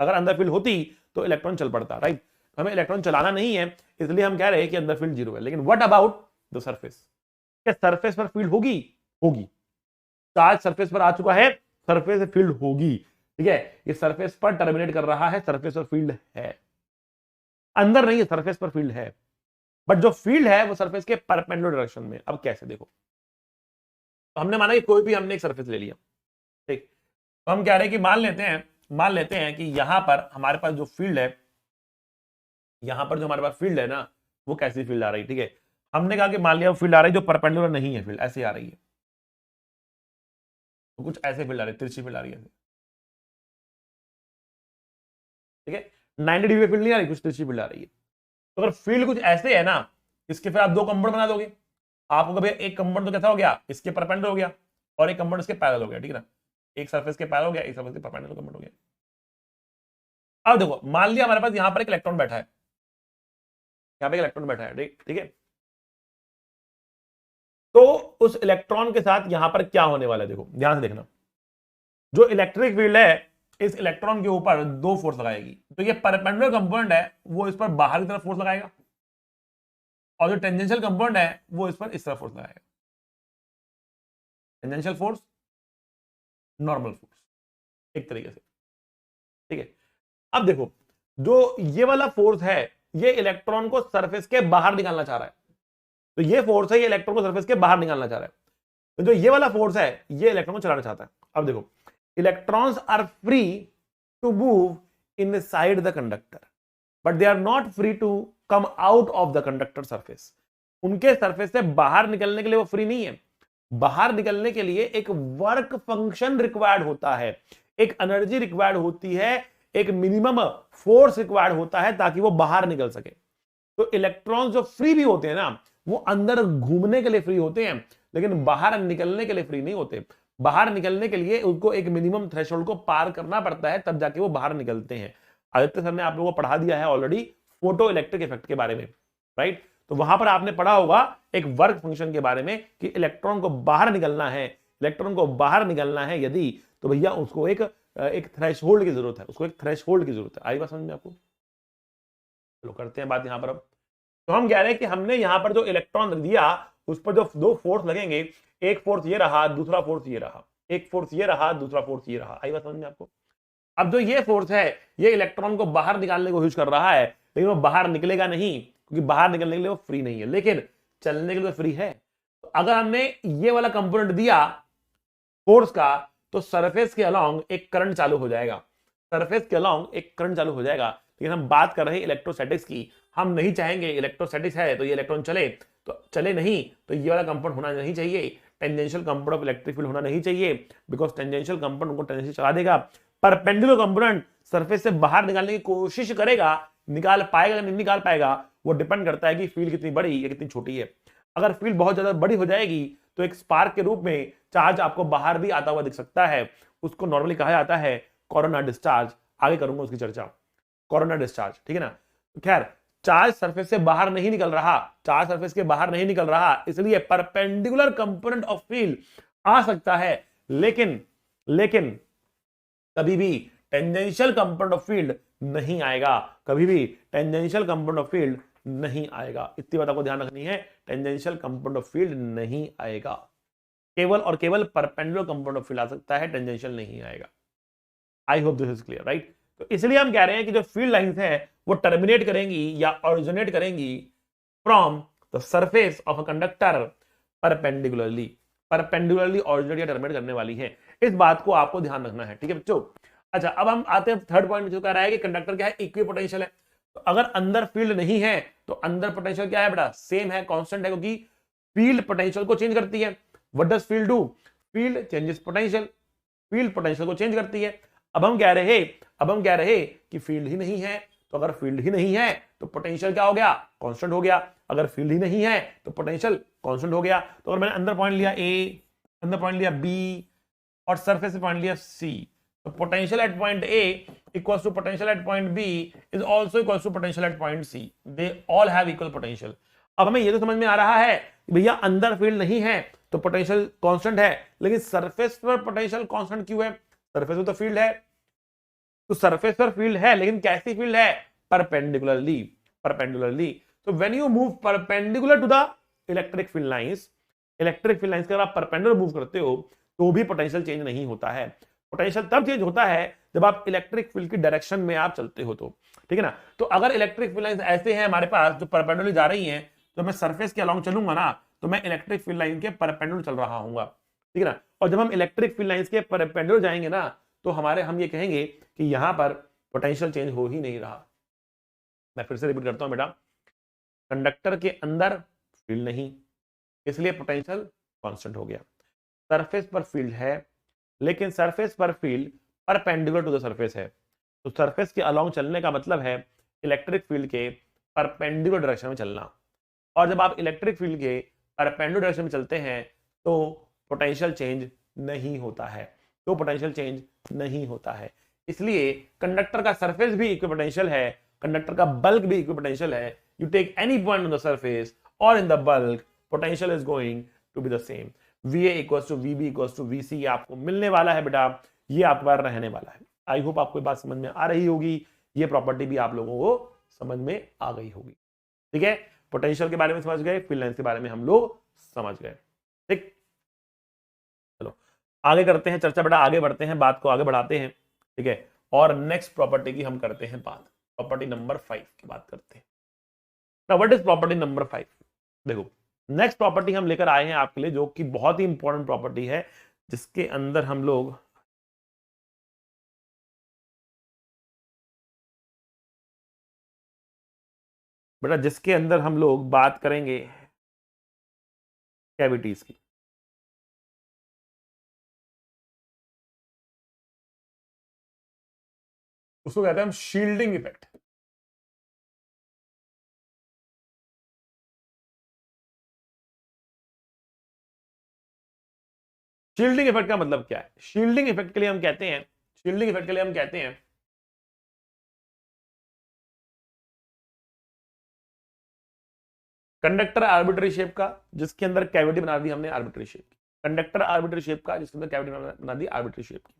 अगर अंदर फील्ड होती तो इलेक्ट्रॉन चल पड़ता, राइट। हमें इलेक्ट्रॉन चलाना नहीं है, इसलिए हम कह रहे हैं कि अंदर फील्ड जीरो है। लेकिन व्हाट अबाउट द सरफेस, क्या सरफेस पर फील्ड होगी, होगी। चार्ज सरफेस पर आ चुका है, सरफेस पर फील्ड होगी, ठीक है। ये सरफेस पर टर्मिनेट कर रहा है, सरफेस पर फील्ड है, अंदर नहीं है, सरफेस पर फील्ड है। बट जो फील्ड है वो सरफेस के परपेंडिकुलर डायरेक्शन में। अब कैसे, देखो, तो हमने माना कि कोई भी हमने एक सरफेस ले लिया, ठीक। तो हम कह रहे हैं कि मान लेते हैं कि यहां पर हमारे पास जो फील्ड है, यहां पर जो हमारे पास फील्ड है ना, वो कैसी फील्ड आ रही है, ठीक है। हमने कहा कि मान लिया फील्ड आ रही है जो परपेंडिकुलर नहीं है, फील्ड ऐसे आ रही है, तो कुछ ऐसे फील्ड आ रही है, तिरछी फील्ड आ रही है, ठीक है। 90 डिग्री फील्ड नहीं आ रही, कुछ तिरछी फील्ड आ रही है। तो अगर फील्ड कुछ ऐसे है ना, इसके फिर आप दो कंपाउंड बना दोगे। आपको कभी एक कंपाउंड तो कैसा हो गया, इसके परपेंडिकुलर हो गया, और एक कंपाउंड इसके पैरेलल हो गया, ठीक है ना। एक सरफेस के पैरेलल हो गया, एक सरफेस के परपेंडिकुलर कंपाउंड हो गया। अब देखो, मान लिया हमारे पास यहां पर एक इलेक्ट्रॉन बैठा है, यहां पे एक इलेक्ट्रॉन बैठा है, ठीक है। तो उस इलेक्ट्रॉन के साथ यहां पर क्या होने वाला है, देखो ध्यान से देखना। जो इलेक्ट्रिक फील्ड है, इस इलेक्ट्रॉन के ऊपर दो फोर्स लगाएगी। तो ये परपेंडिकुलर कंपोनेंट है, वो इस पर बाहर की तरफ फोर्स लगाएगा, और जो टेंजेंशियल कंपोनेंट है वो इस पर इस तरफ फोर्स लगाएगा। टेंजेंशियल फोर्स, नॉर्मल फोर्स, एक तरीके से, ठीक है। अब देखो, जो ये वाला फोर्स है, ये इलेक्ट्रॉन को सरफेस के बाहर निकालना चाह रहा है। तो ये फोर्स है, ये इलेक्ट्रॉन को सरफेस के बाहर निकालना चाह रहा है। तो जो ये वाला फोर्स है, ये इलेक्ट्रॉन को चलाना चाहता है। अब देखो, electrons are free to move inside the conductor, but they are not free to come out of the conductor surface. उनके सरफेस से बाहर निकलने के लिए वो फ्री नहीं है। बाहर निकलने के लिए एक वर्क फंक्शन रिक्वायर्ड होता है, एक एनर्जी रिक्वायर्ड होती है, एक मिनिमम फोर्स रिक्वायर्ड होता है ताकि वो बाहर निकल सके। तो इलेक्ट्रॉन्स जो फ्री भी होते हैं ना, वो अंदर घूमने के लिए फ्री होते हैं, लेकिन बाहर निकलने के लिए फ्री नहीं होते। बाहर निकलने के लिए उनको एक मिनिमम थ्रेशोल्ड को पार करना पड़ता है, तब जाके वो बाहर निकलते हैं। आदित्य सर ने आप लोगों को पढ़ा दिया है ऑलरेडी फोटो इलेक्ट्रिक इफेक्ट के बारे में, राइट। तो वहां पर आपने पढ़ा होगा एक वर्क फंक्शन के बारे में कि इलेक्ट्रॉन को बाहर निकलना है, इलेक्ट्रॉन को बाहर निकलना है यदि, तो भैया उसको एक थ्रेशोल्ड की जरूरत है, उसको एक थ्रेशोल्ड की जरूरत है। आई बात समझ में आपको? चलो करते हैं बात यहां पर। अब तो हम कह रहे हैं कि हमने यहां पर जो इलेक्ट्रॉन दिया, उस पर जो दो फोर्स लगेंगे, एक फोर्स ये रहा, दूसरा फोर्स ये रहा, एक फोर्स ये रहा, दूसरा फोर्स ये रहा। आई बात समझ में आपको? अब जो ये फोर्स है, ये इलेक्ट्रॉन को बाहर निकालने को यूज कर रहा है, लेकिन वो बाहर निकलेगा नहीं, क्योंकि बाहर निकलने के लिए वो फ्री नहीं है, लेकिन चलने के लिए फ्री है। तो अगर हमने ये वाला कंपोनेंट दिया फोर्स का, तो सरफेस के अलोंग एक करंट चालू हो जाएगा, सरफेस के अलोंग एक करंट चालू हो जाएगा। लेकिन हम बात कर रहे हैं इलेक्ट्रोस्टैटिक्स की, हम नहीं चाहेंगे इलेक्ट्रोस्टैटिक्स है तो ये इलेक्ट्रॉन चले, तो चले नहीं, तो ये वाला कंपाउंड होना नहीं चाहिए, tangential compound of electric field होना नहीं चाहिए, बिकॉज टेंजेंशियल कंपाउंड उनको टेंजेंशियल चला देगा। परपेंडिकुलर कंपोनेंट सरफेस से बाहर निकालने की कोशिश करेगा, निकाल पाएगा या नहीं निकाल पाएगा, वो डिपेंड करता है कि फील्ड कितनी बड़ी या कितनी छोटी है। अगर फील्ड बहुत ज्यादा बड़ी हो जाएगी तो एक स्पार्क के रूप में चार्ज आपको बाहर भी आता हुआ दिख सकता है, उसको नॉर्मली कहा जाता है कोरोना डिस्चार्ज। आगे करूंगा उसकी चर्चा, कोरोना डिस्चार्ज, ठीक है ना। तो खैर, चार्ज सरफेस से बाहर नहीं निकल रहा, चार्ज सरफेस के बाहर नहीं निकल रहा, इसलिए परपेंडिकुलर कंपोनेंट ऑफ फील्ड आ सकता है, लेकिन कभी भी टेंजेंशियल कंपोनेंट ऑफ फील्ड नहीं आएगा, कभी भी टेंजेंशियल कंपाउंड ऑफ फील्ड नहीं आएगा। इतनी बात आपको ध्यान रखनी है, टेंजेंशियल कंपाउंड ऑफ फील्ड नहीं आएगा, केवल और केवल परपेंडिकुलर कंपाउंड ऑफ फील्ड आ सकता है, टेंजेंशियल नहीं आएगा। I hope this is clear, right. तो इसलिए हम कह रहे हैं कि जो फील्ड लाइंस है वो टर्मिनेट करेंगी या ऑरिजिनेट करेंगी from the surface of a conductor perpendicularly, perpendicularly originate या टर्मिनेट करने वाली है। इस बात को आपको ध्यान रखना है, ठीक है बच्चों। अच्छा, अब हम आते हैं थर्ड पॉइंट, जो कह रहा है कि कंडक्टर क्या है, इक्विपोटेंशियल है। तो अगर अंदर फील्ड नहीं है तो अंदर पोटेंशियल क्या है बेटा, सेम है, कांस्टेंट है, क्योंकि फील्ड पोटेंशियल को चेंज करती है। What does field do, field changes potential, field potential को चेंज करती है। अब हम कह रहे कि फील्ड ही नहीं है, तो अगर फील्ड ही नहीं है तो पोटेंशियल क्या हो गया, कांस्टेंट हो गया। अगर फील्ड ही नहीं है तो पोटेंशियल कांस्टेंट हो गया। तो अगर मैंने अंदर पॉइंट लिया ए, अंदर पॉइंट लिया बी और सरफेस से पॉइंट लिया सी, तो potential at point A equals to potential at point B is also equals to potential at point C, they all have equal potential. अब हमें ये तो समझ में आ रहा है कि भैया अंदर फील्ड नहीं है तो पोटेंशियल कांस्टेंट है, लेकिन सरफेस पर पोटेंशियल कांस्टेंट क्यों है, सरफेस में तो फील्ड है। तो सरफेस पर फील्ड है, लेकिन कैसी फील्ड है, परपेंडिकुलरली, परपेंडिकुलरली। तो when you move perpendicular to the electric field lines, electric field lines का आप परपेंडिकुलर मूव करते हो तो भी पोटेंशियल चेंज नहीं होता है। पोटेंशियल तब चेंज होता है जब आप इलेक्ट्रिक फील्ड की डायरेक्शन में आप चलते हो तो, ठीक है ना। तो अगर इलेक्ट्रिक फील्ड लाइंस ऐसे हैं हमारे पास जो परपेंडिकुलर जा रही हैं, तो मैं सरफेस के अलोंग चलूंगा ना तो मैं इलेक्ट्रिक फील्ड लाइन के परपेंडिकुलर चल रहा हूंगा, ठीक है ना। और जब हम इलेक्ट्रिक फील्ड लाइंस के परपेंडिकुलर जाएंगे ना तो हम ये कहेंगे कि यहां पर पोटेंशियल चेंज हो ही नहीं रहा। मैं फिर से रिपीट करता हूं बेटा, कंडक्टर के अंदर फील्ड नहीं, इसलिए पोटेंशियल कांस्टेंट हो गया। सरफेस पर फील्ड है, लेकिन सरफेस पर field perpendicular to the surface है, तो सरफेस के अलोंग चलने का मतलब है इलेक्ट्रिक फील्ड के परपेंडिकुलर डायरेक्शन में चलना। और जब आप इलेक्ट्रिक फील्ड के परपेंडिकुलर डायरेक्शन में चलते हैं तो पोटेंशियल चेंज नहीं होता है, तो पोटेंशियल चेंज नहीं होता है। इसलिए कंडक्टर का सरफेस भी इक्विपोटेंशियल है, कंडक्टर का बल्क भी इक्विपोटेंशियल है। You take any point on the surface और in the bulk, potential is going to be the same. VA equals to VB equals to VC आपको मिलने वाला है बेटा, ये आपके पास रहने वाला है। आई होप आपको बात समझ में आ रही होगी, ये प्रॉपर्टी भी आप लोगों को समझ में आ गई होगी, ठीक है। पोटेंशियल के बारे में समझ गए, फील्ड लाइंस के बारे में हम लोग समझ गए, ठीक। चलो आगे करते हैं चर्चा बेटा, आगे बढ़ते हैं, बात को आगे बढ़ाते हैं, ठीक है। और नेक्स्ट प्रॉपर्टी की हम करते हैं बात, प्रॉपर्टी नंबर 5 की बात करते हैं। Now what is property number 5, देखो नेक्स्ट प्रॉपर्टी हम लेकर आए हैं आपके लिए, जो कि बहुत ही इंपॉर्टेंट प्रॉपर्टी है, जिसके अंदर हम लोग बेटा जिसके अंदर हम लोग बात करेंगे कैविटीज की। उसको कहते हैं हम शील्डिंग इफेक्ट। शील्डिंग इफेक्ट का मतलब क्या है, शील्डिंग इफेक्ट के लिए हम कहते हैं, शील्डिंग इफेक्ट के लिए हम कहते हैं कंडक्टर आर्बिट्री शेप का जिसके अंदर कैविटी बना दी हमने आर्बिट्री शेप की, कंडक्टर आर्बिट्री शेप का जिसके अंदर कैविटी बना दी आर्बिट्री शेप की।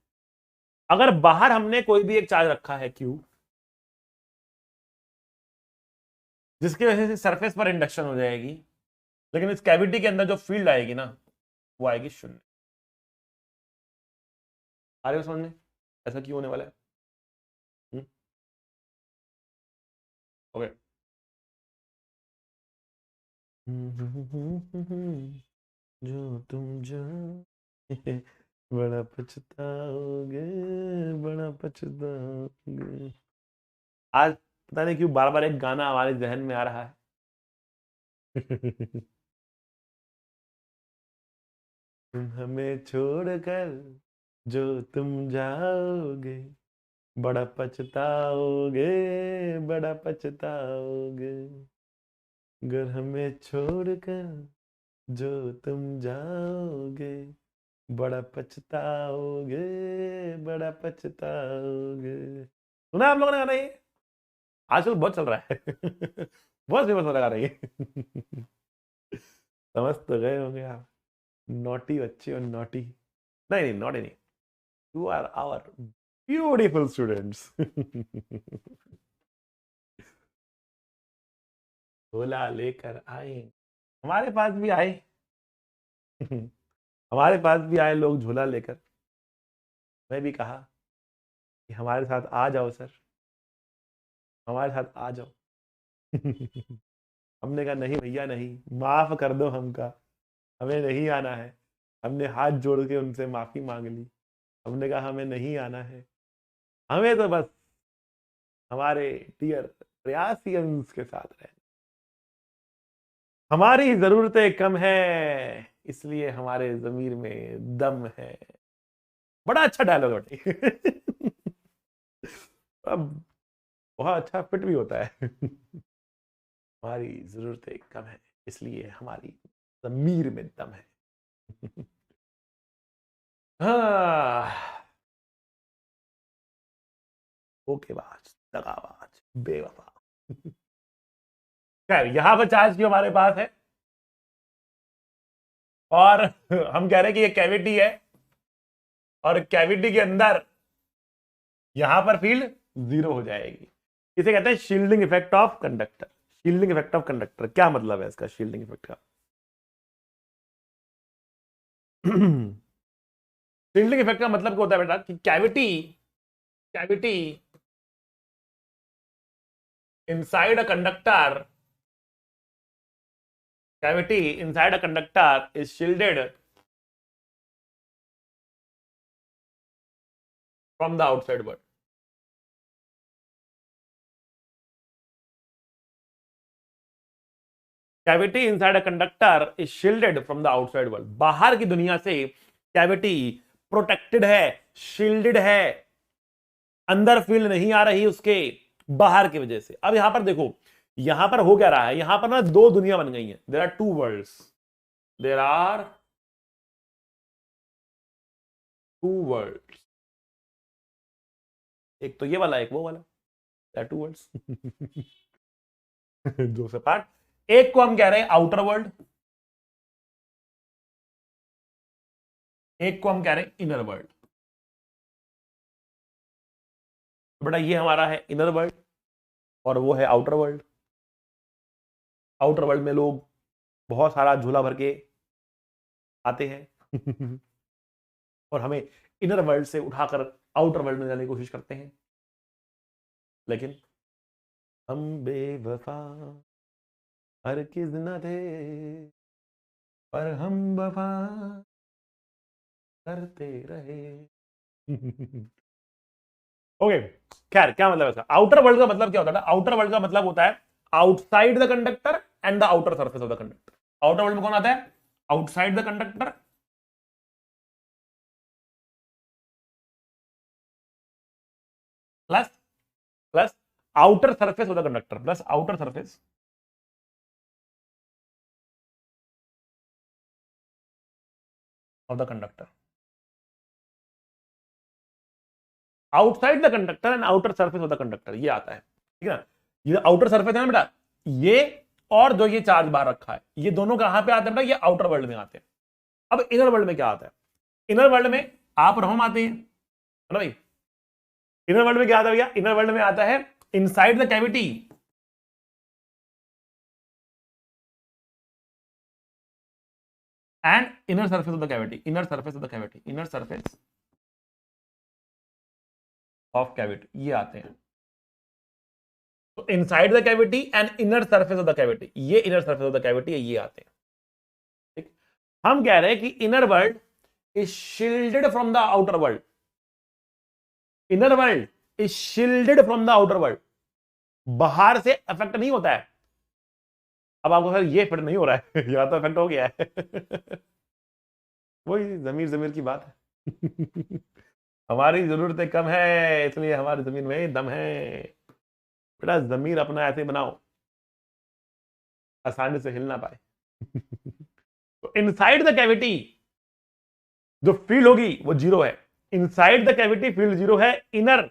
अगर बाहर हमने कोई भी एक चार्ज रखा है Q, जिसकी वजह से सरफेस पर इंडक्शन हो जाएगी, लेकिन इस कैविटी के अंदर जो फील्ड आएगी ना वो आएगी शून्य। आ रहे हो समझ में, ऐसा क्यों होने वाला है? ओके, जो तुम जाओगे बड़ा पछताओगे, बड़ा पछताओगे। आज पता नहीं क्यों बार बार एक गाना हमारे जहन में आ रहा है। तुम हमें छोड़कर जो तुम जाओगे बड़ा पछताओगे, बड़ा पछताओगे, अगर हमें छोड़कर जो तुम जाओगे बड़ा पछताओगे, बड़ा पछताओगे। सुना आप लोगों ने गाना ये? आजकल बहुत चल रहा है। बहुत फेमस हो रहा है। समझ तो गए होंगे आप, नॉटी बच्चे और नॉटी, नहीं नहीं नॉटी नहीं, you are our beautiful students. झोला लेकर आए, हमारे पास भी आए। हमारे पास भी आए लोग झोला लेकर। मैं भी कहा कि हमारे साथ आ जाओ सर, हमारे साथ आ जाओ। हमने कहा नहीं भैया नहीं, माफ कर दो हमका, हमें नहीं आना है। हमने हाथ जोड़ के उनसे माफी मांग ली। हमने कहा हमें नहीं आना है, हमें तो बस हमारे डियर प्रयासियंस के साथ रहे। हमारी जरूरतें कम है, इसलिए हमारे जमीर में दम है। बड़ा अच्छा डायलॉग है। अब बहुत अच्छा फिट भी होता है। हमारी जरूरतें कम है, इसलिए हमारी जमीर में दम है। हाँ, धोखेबाज, दगाबाज, बेवफा। खैर यहां पर चार्ज क्यों हमारे पास है, और हम कह रहे हैं कि ये कैविटी है, और कैविटी के अंदर यहां पर फील्ड जीरो हो जाएगी। इसे कहते हैं shielding effect of conductor. Shielding effect of conductor क्या मतलब है इसका, शील्डिंग इफेक्ट का? शील्डिंग इफेक्ट का मतलब क्या होता है बेटा, कि cavity cavity inside a conductor, cavity inside a conductor is shielded from the outside world. Cavity inside a conductor is shielded from the outside world. बाहर की दुनिया से कैविटी प्रोटेक्टेड है, शील्डेड है, अंदर फील्ड नहीं आ रही उसके, बाहर की वजह से। अब यहां पर देखो, यहां पर हो क्या रहा है, यहां पर ना दो दुनिया बन गई है। There are two worlds, there are two worlds. एक तो ये वाला, एक वो वाला, देयर आर टू वर्ल्ड्स। दो से पार्ट। एक को हम कह रहे हैं आउटर वर्ल्ड, एक को हम कह रहे हैं इनर वर्ल्ड। बेटा ये हमारा है इनर वर्ल्ड और वो है आउटर वर्ल्ड। आउटर वर्ल्ड में लोग बहुत सारा झूला भर के आते हैं और हमें इनर वर्ल्ड से उठाकर आउटर वर्ल्ड में जाने की कोशिश करते हैं, लेकिन हम बेवफा हरगिज़ न थे, पर हम वफा करते रहे। ओके, खैर क्या मतलब है इसका? आउटर वर्ल्ड का मतलब क्या होता है? आउटर वर्ल्ड का मतलब होता है outside the conductor and the outer surface of the conductor. Outer world में कौन आता है? Outside the conductor plus plus outer surface of the conductor, plus outer surface of the conductor. Outside the conductor and outer surface of the conductor, ये आता है, ठीक है ना? ये आउटर सरफेस है ना बेटा, ये और जो ये चार्ज बाहर रखा है, ये दोनों कहां पे आते हैं बेटा? ये आउटर वर्ल्ड में आते हैं। अब इनर वर्ल्ड में क्या आता है? इनर वर्ल्ड में आप और हम आते हैं, है ना भाई? इनर वर्ल्ड में क्या आता है भैया? इनर वर्ल्ड में आता है inside the cavity and inner surface of the cavity, inner surface of the cavity, inner surface of cavity, ये आते हैं। तो inside the cavity and inner surface of the cavity, ये inner surface of the cavity है, ये आते हैं। ठीक, हम कह रहे हैं कि inner world is shielded from the outer world. Inner world is shielded from the outer world, बाहर से इफेक्ट नहीं होता है। अब आपको सर ये फिट नहीं हो रहा है, या तो इफेक्ट हो गया है। वही जमीर जमीर की बात है। हमारी जरूरतें कम है, इसलिए हमारी जमीन में दम है। बेटा जमीर अपना ऐसे बनाओ आसानी से हिल ना पाए। तो इनसाइड द कैविटी जो फील्ड होगी वो जीरो है। Inside the cavity field zero है। Inner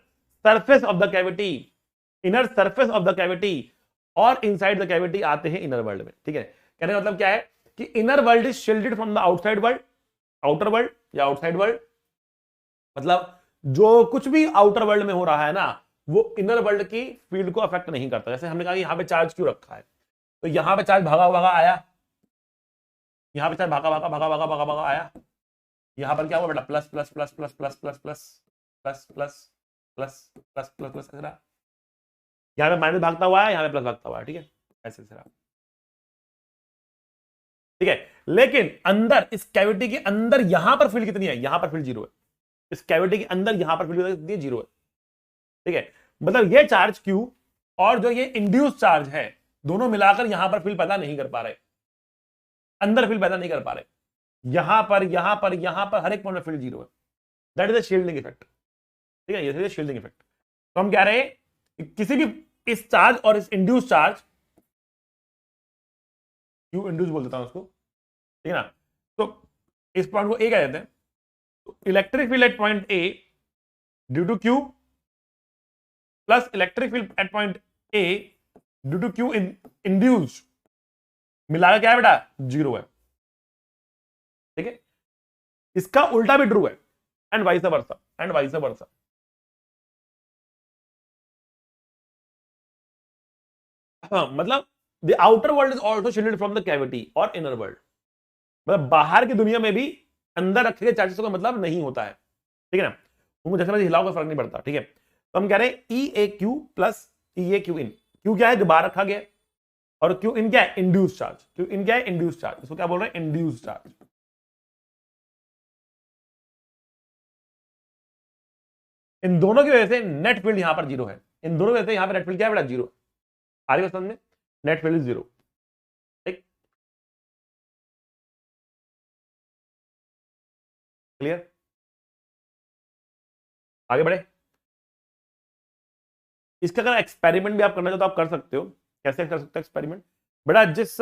surface of the cavity, inner surface of the cavity और इनसाइड द कैविटी आते हैं इनर वर्ल्ड में। ठीक है, कहने का मतलब क्या है कि inner world is shielded from the outside world, outer world या आउटसाइड वर्ल्ड, मतलब जो कुछ भी आउटर वर्ल्ड में हो रहा है ना, वो इनर वर्ल्ड की फील्ड को अफेक्ट नहीं करता। जैसे हमने कहा यहां पे चार्ज क्यों रखा है, तो यहां पे चार्ज भागा भागा आया, यहां पे चार्ज भागा भागा भागा भागा भागा भागा आया, यहां पर क्या हुआ बेटा, plus plus plus plus plus plus plus plus plus plus plus plus plus ऐसा, यहां पे माइनस भागता हुआ है, यहां पे प्लस भागता हुआ है, ठीक है, ऐसे ऐसे, ठीक है। लेकिन अंदर इस कैविटी के अंदर यहां पर फील्ड कितनी है, यहां पर फील्ड 0 है, इस कैविटी के अंदर यहां पर फील्ड कितनी है, 0 है, ठीक है। मतलब ये चार्ज Q और जो ये इंड्यूस चार्ज है, दोनों मिलाकर यहां पर फील्ड पैदा नहीं कर पा रहे, अंदर फील्ड पैदा नहीं कर पा रहे, यहां पर यहां पर यहां पर हर एक पॉइंट में फील्ड 0 है। That is the shielding effect, ठीक है, ये शील्डिंग इफेक्ट। तो हम कह रहे हैं किसी भी इस चार्ज और इस इंड्यूस चार्ज, Q इंड्यूस बोल देता हूं उसको, ठीक है ना, तो इस पॉइंट को ए कह देते हैं। तो electric field at point A due to Q plus electric field at point A due to Q induced, मिलाकर क्या है बेटा, 0 है, ठीक है। इसका उल्टा भी ट्रू है, and vice versa, and vice versa. हाँ, मतलब the outer world is also shielded from the cavity और इनर वर्ल्ड, मतलब बाहर की दुनिया में भी अंदर रखे गए चार्जेस का मतलब नहीं होता है, ठीक है ना, उनको जैसे हिलाओ का फर्क नहीं पड़ता, ठीक है। तो हम कह रहे हैं ई ए Q plus E A Q in, Q क्या है जो बाहर रखा गया, और क्यू इन क्या है, इंड्यूस चार्ज, क्यू इन क्या है, इंड्यूस चार्ज, इसको क्या बोल रहे हैं, इंड्यूस चार्ज। इन दोनों की वजह से नेट फील्ड यहां पर 0 है, इन दोनों की वजह से यहां पर नेट फील्ड क्या है बेटा, 0, आ रही है समझ में, नेट फील्ड इज 0, ठीक, क्लियर, आगे बढ़े। इसका अगर एक्सपेरिमेंट भी आप करना चाहो तो आप कर सकते हो। कैसे कर सकते हो एक्सपेरिमेंट, बेटा जिस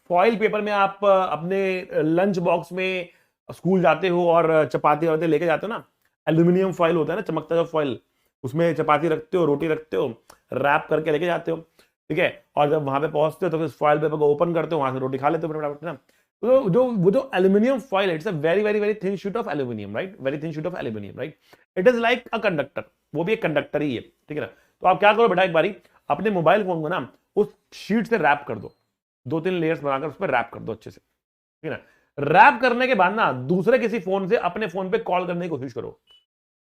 फॉइल पेपर में आप अपने लंच बॉक्स में स्कूल जाते हो और चपाती वपाती लेके जाते हो ना, एल्यूमिनियम फॉइल होता है ना, चमकता हुआ फॉइल, उसमें चपाती रखते हो, रोटी रखते हो, रैप करके लेके जाते हो, ठीक है, और जब वहां पे पहुंचते हो तो फिर फॉइल पेपर को ओपन करते हो, वहां से रोटी खा लेते हो फटाफट ना। तो जो वो जो एल्यूमिनियम फॉइल है, it's a very very very thin sheet of aluminium, right, very thin sheet of aluminium, right, it is like a conductor, वो भी एक कंडक्टर ही है, ठीक है ना। तो आप क्या करो बेटा, एक बारी अपने मोबाइल फोन को ना उस शीट से रैप कर दो, 2-3 लेयर्स बनाकर उस पर रैप कर दो अच्छे से, ठीक है ना। रैप करने के बाद ना दूसरे किसी फोन से अपने फोन पे कॉल करने की कोशिश करो,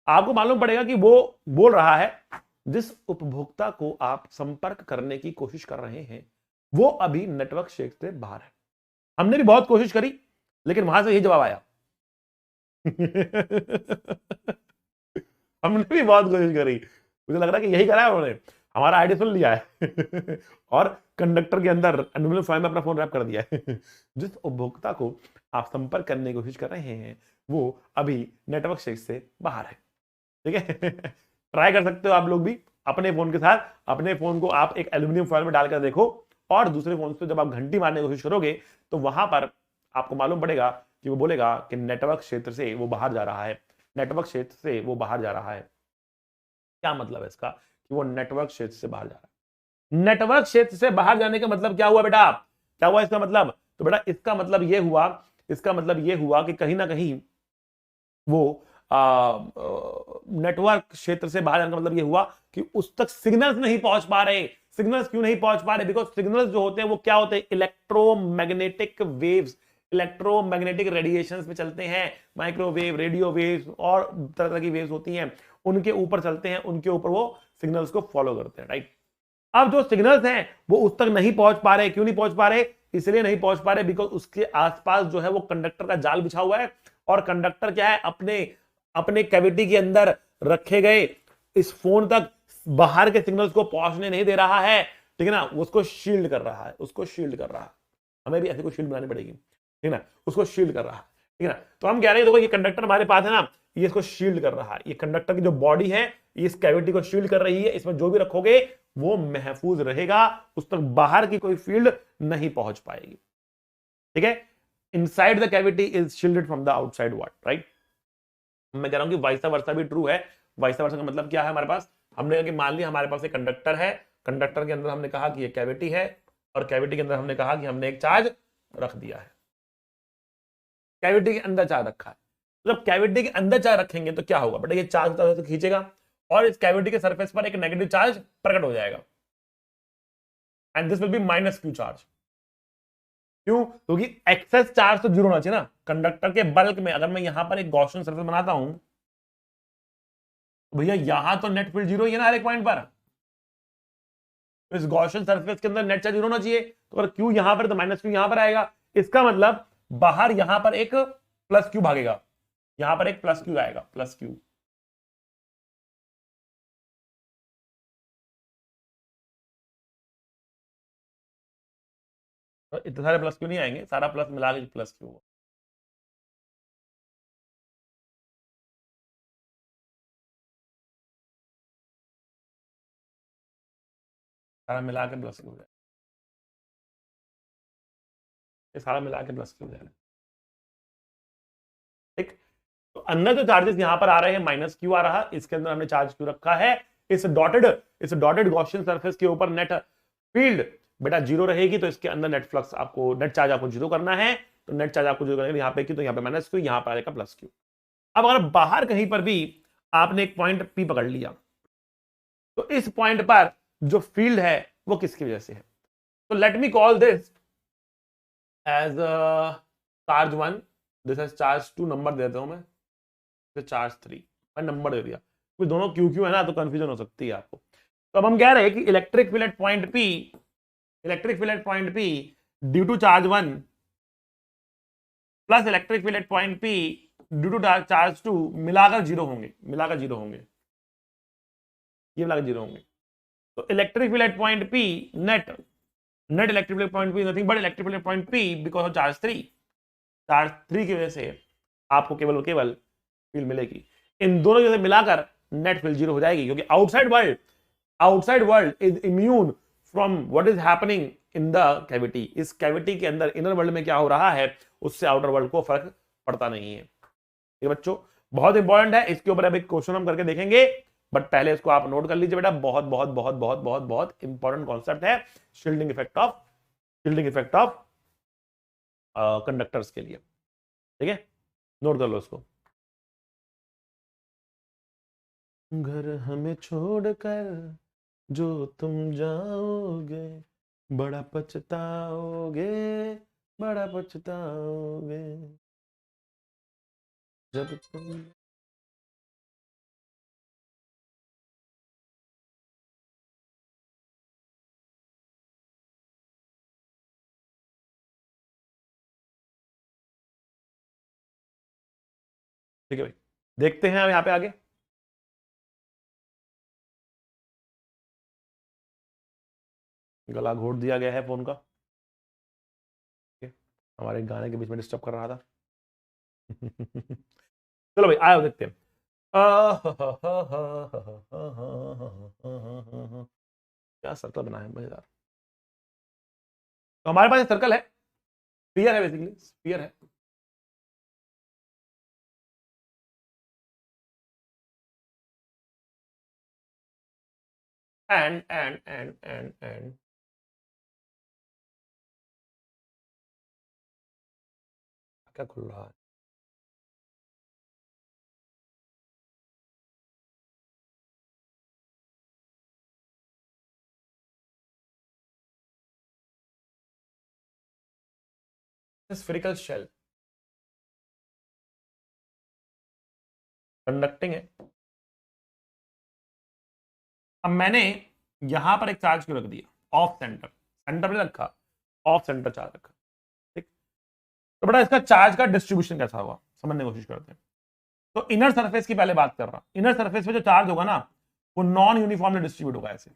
आपको मालूम पड़ेगा कि वो बोल रहा है जिस उपभोक्ता को आप संपर्क करने की कोशिश कर रहे हैं वो अभी नेटवर्क क्षेत्र से बाहर है। हमने भी बहुत कोशिश करी लेकिन वहां से यही जवाब आया। हमने भी बहुत कोशिश करी, मुझे लग रहा है कि यही करा है उन्होंने, हमारा आईडी सुन लिया है और कंडक्टर के अंदर एल्यूमिनियम फॉइल में अपना फोन रैप कर दिया है। जिस उपभोक्ता को आप संपर्क करने की कोशिश कर रहे हैं वो अभी नेटवर्क क्षेत्र से बाहर है, ठीक है। ट्राई कर सकते हो आप लोग भी अपने फोन के साथ, अपने फोन को आप एक एल्यूमिनियम फॉइल में डालकर देखो और दूसरे फोन से जब आप घंटी मारने की कोशिश करोगे तो वहां पर आपको मालूम पड़ेगा कि वो बोलेगा कि नेटवर्क क्षेत्र से वो बाहर जा रहा है, नेटवर्क क्षेत्र से वो बाहर जा रहा है। क्या मतलब है इसका कि वो नेटवर्क क्षेत्र से बाहर जा रहा है। नेटवर्क क्षेत्र से बाहर जाने का मतलब क्या हुआ बेटा, क्या हुआ इसका मतलब, तो बेटा इसका मतलब ये हुआ, इसका मतलब ये हुआ कि कहीं ना कहीं वो नेटवर्क क्षेत्र से बाहर जाने का मतलब ये हुआ कि उस तक सिग्नल्स नहीं पहुंच पा रहे। सिग्नल्स क्यों नहीं पहुंच पा रहे, बिकॉज सिग्नल्स जो होते हैं वो क्या होते हैं, इलेक्ट्रोमैग्नेटिक वेव्स, इलेक्ट्रोमैग्नेटिक रेडिएशंस में चलते हैं, माइक्रोवेव, रेडियो वेव्स और तरह तरह की वेव्स होती हैं, उनके ऊपर चलते हैं, उनके ऊपर वो सिग्नल्स को फॉलो करते हैं, राइट। अब जो सिग्नल्स हैं वो उस तक नहीं पहुंच पा रहे, क्यों नहीं पहुंच पा रहे, इसलिए नहीं पहुंच पा रहे बिकॉज उसके आसपास जो है वो कंडक्टर का जाल बिछा हुआ है, और कंडक्टर क्या है, अपने अपने कैविटी के अंदर रखे गए इस फोन तक बाहर के सिग्नल्स को पहुंचने नहीं दे रहा है, ठीक है ना, उसको शील्ड कर रहा है, उसको शील्ड कर रहा है। हमें भी ऐसे कोई शील्ड बनानी पड़ेगी, ठीक है ना, उसको शील्ड कर रहा है, ठीक है ना। तो हम कह रहे हैं देखो ये कंडक्टर हमारे पास है ना, ये इसको शील्ड कर रहा है, ये कंडक्टर की जो बॉडी है ये इस कैविटी को शील्ड कर रही है, इसमें जो भी रखोगे वो महफूज रहेगा, उस तक बाहर की कोई फील्ड नहीं पहुंच पाएगी, ठीक है। Inside the cavity is shielded from the outside world, right. मैं कह रहा हूं कि वाइसा वर्सा भी ट्रू है। वाइसा वर्सा का मतलब क्या है, हमारे पास हमने कहा कि मान लिया हमारे पास एक कंडक्टर है, कंडक्टर के अंदर हमने कहा कि ये कैविटी है, और कैविटी के अंदर हमने कहा कि हमने एक चार्ज रख दिया है, कैविटी के अंदर चार्ज रखा है। जब कैविटी के अंदर चार्ज रखेंगे तो क्या होगा बेटा, ये चार्ज तो खींचेगा और इस कैविटी के सरफेस पर एक नेगेटिव चार्ज प्रकट हो जाएगा, and this will be minus Q charge. क्यों? क्योंकि एक्सेस चार्ज तो जीरो होना चाहिए ना कंडक्टर के बल्क में। अगर मैं यहां पर एक गॉसियन सरफेस बनाता हूं तो भैया यहां तो नेट फील्ड जीरो ही है ना हर एक पॉइंट पर, तो इस गॉसियन सरफेस के अंदर नेट चार्ज जीरो होना चाहिए। तो अगर क्यू यहां पर तो माइनस क्यू यहां पर आएगा, इसका मतलब बाहर यहां पर एक प्लस क्यू भागेगा, यहां पर एक प्लस क्यू आएगा, प्लस क्यू। तो इतने सारे प्लस क्यू नहीं आएंगे, सारा प्लस मिला के प्लस क्यू, सारा मिला के प्लस क्यू हो जाएगा, ये सारा मिला के प्लस क्यू हो जाएगा। ठीक, तो अंदर जो चार्जेस यहां पर आ रहे हैं माइनस क्यू आ रहा, इसके अंदर हमने चार्ज क्यू रखा है। इस डॉटेड गॉसियन सरफेस के ऊपर नेट फील्ड बेटा जीरो रहेगी, तो इसके अंदर नेट फ्लक्स आपको, नेट चार्ज आपको जीरो करना है। तो नेट चार्ज आपको जीरो करना है, यहाँ पे क्यू तो यहाँ पे माइनस क्यू, यहाँ पर आएगा प्लस क्यू। अब अगर बाहर कहीं पर भी आपने एक पॉइंट पी पकड़ लिया, तो इस पॉइंट पर जो फील्ड है वो किसकी वजह से है? तो let me call this as charge 1, this as charge 2, number दे देता हूं मैं, चार्ज 3, मैं नंबर दे दिया, क्योंकि दोनों क्यू क्यू है ना, तो कंफ्यूजन हो सकती है आपको। तो अब हम कह रहे हैं कि electric field at point P due to charge 1 plus electric field at point P due to charge 2 मिलाकर जीरो होंगे, ये मिलाकर जीरो होंगे। तो electric field at point P net electric field point P nothing but electric field point P because of charge 3 की वजह से आपको केवल फील्ड मिलेगी। इन दोनों की वजह से मिलाकर नेट फील्ड जीरो हो जाएगी, क्योंकि outside world is immune from what is happening in the cavity. इस कैविटी के अंदर इनर वर्ल्ड में क्या हो रहा है उससे आउटर वर्ल्ड को फर्क पड़ता नहीं है। ये बच्चों बहुत इंपॉर्टेंट है, इसके ऊपर अब एक क्वेश्चन हम करके देखेंगे, बट पहले इसको आप नोट कर लीजिए बेटा, बहुत बहुत बहुत बहुत बहुत बहुत इंपॉर्टेंट कॉन्सेप्ट है शील्डिंग इफेक्ट ऑफ कंडक्टर्स के लिए। ठीक है, नोट कर लो इसको। घर हमें छोड़कर जो तुम जाओगे बड़ा पछताओगे जब तुम। ठीक है भाई, देखते हैं अब यहां पे आगे। गला घोट दिया गया है फोन का, हमारे गाने के बीच में डिस्टर्ब कर रहा था। चलो भाई आया देखते हैं। क्या सर्कल बना है मजेदार। तो हमारे पास एक सर्कल है, स्फीयर है, बेसिकली स्फीयर है। एंड क्या खुल रहा है? स्फेरिकल शेल कंडक्टिंग है। अब मैंने यहां पर एक चार्ज क्यों रख दिया ऑफ सेंटर में रखा, ऑफ सेंटर चार्ज रखा। ठीक, तो बेटा इसका चार्ज का डिस्ट्रीब्यूशन कैसा होगा समझने की कोशिश करते हैं। तो इनर सरफेस की पहले बात कर रहा, इनर सरफेस पे जो चार्ज होगा ना वो नॉन यूनिफॉर्मली डिस्ट्रीब्यूट होगा ऐसे।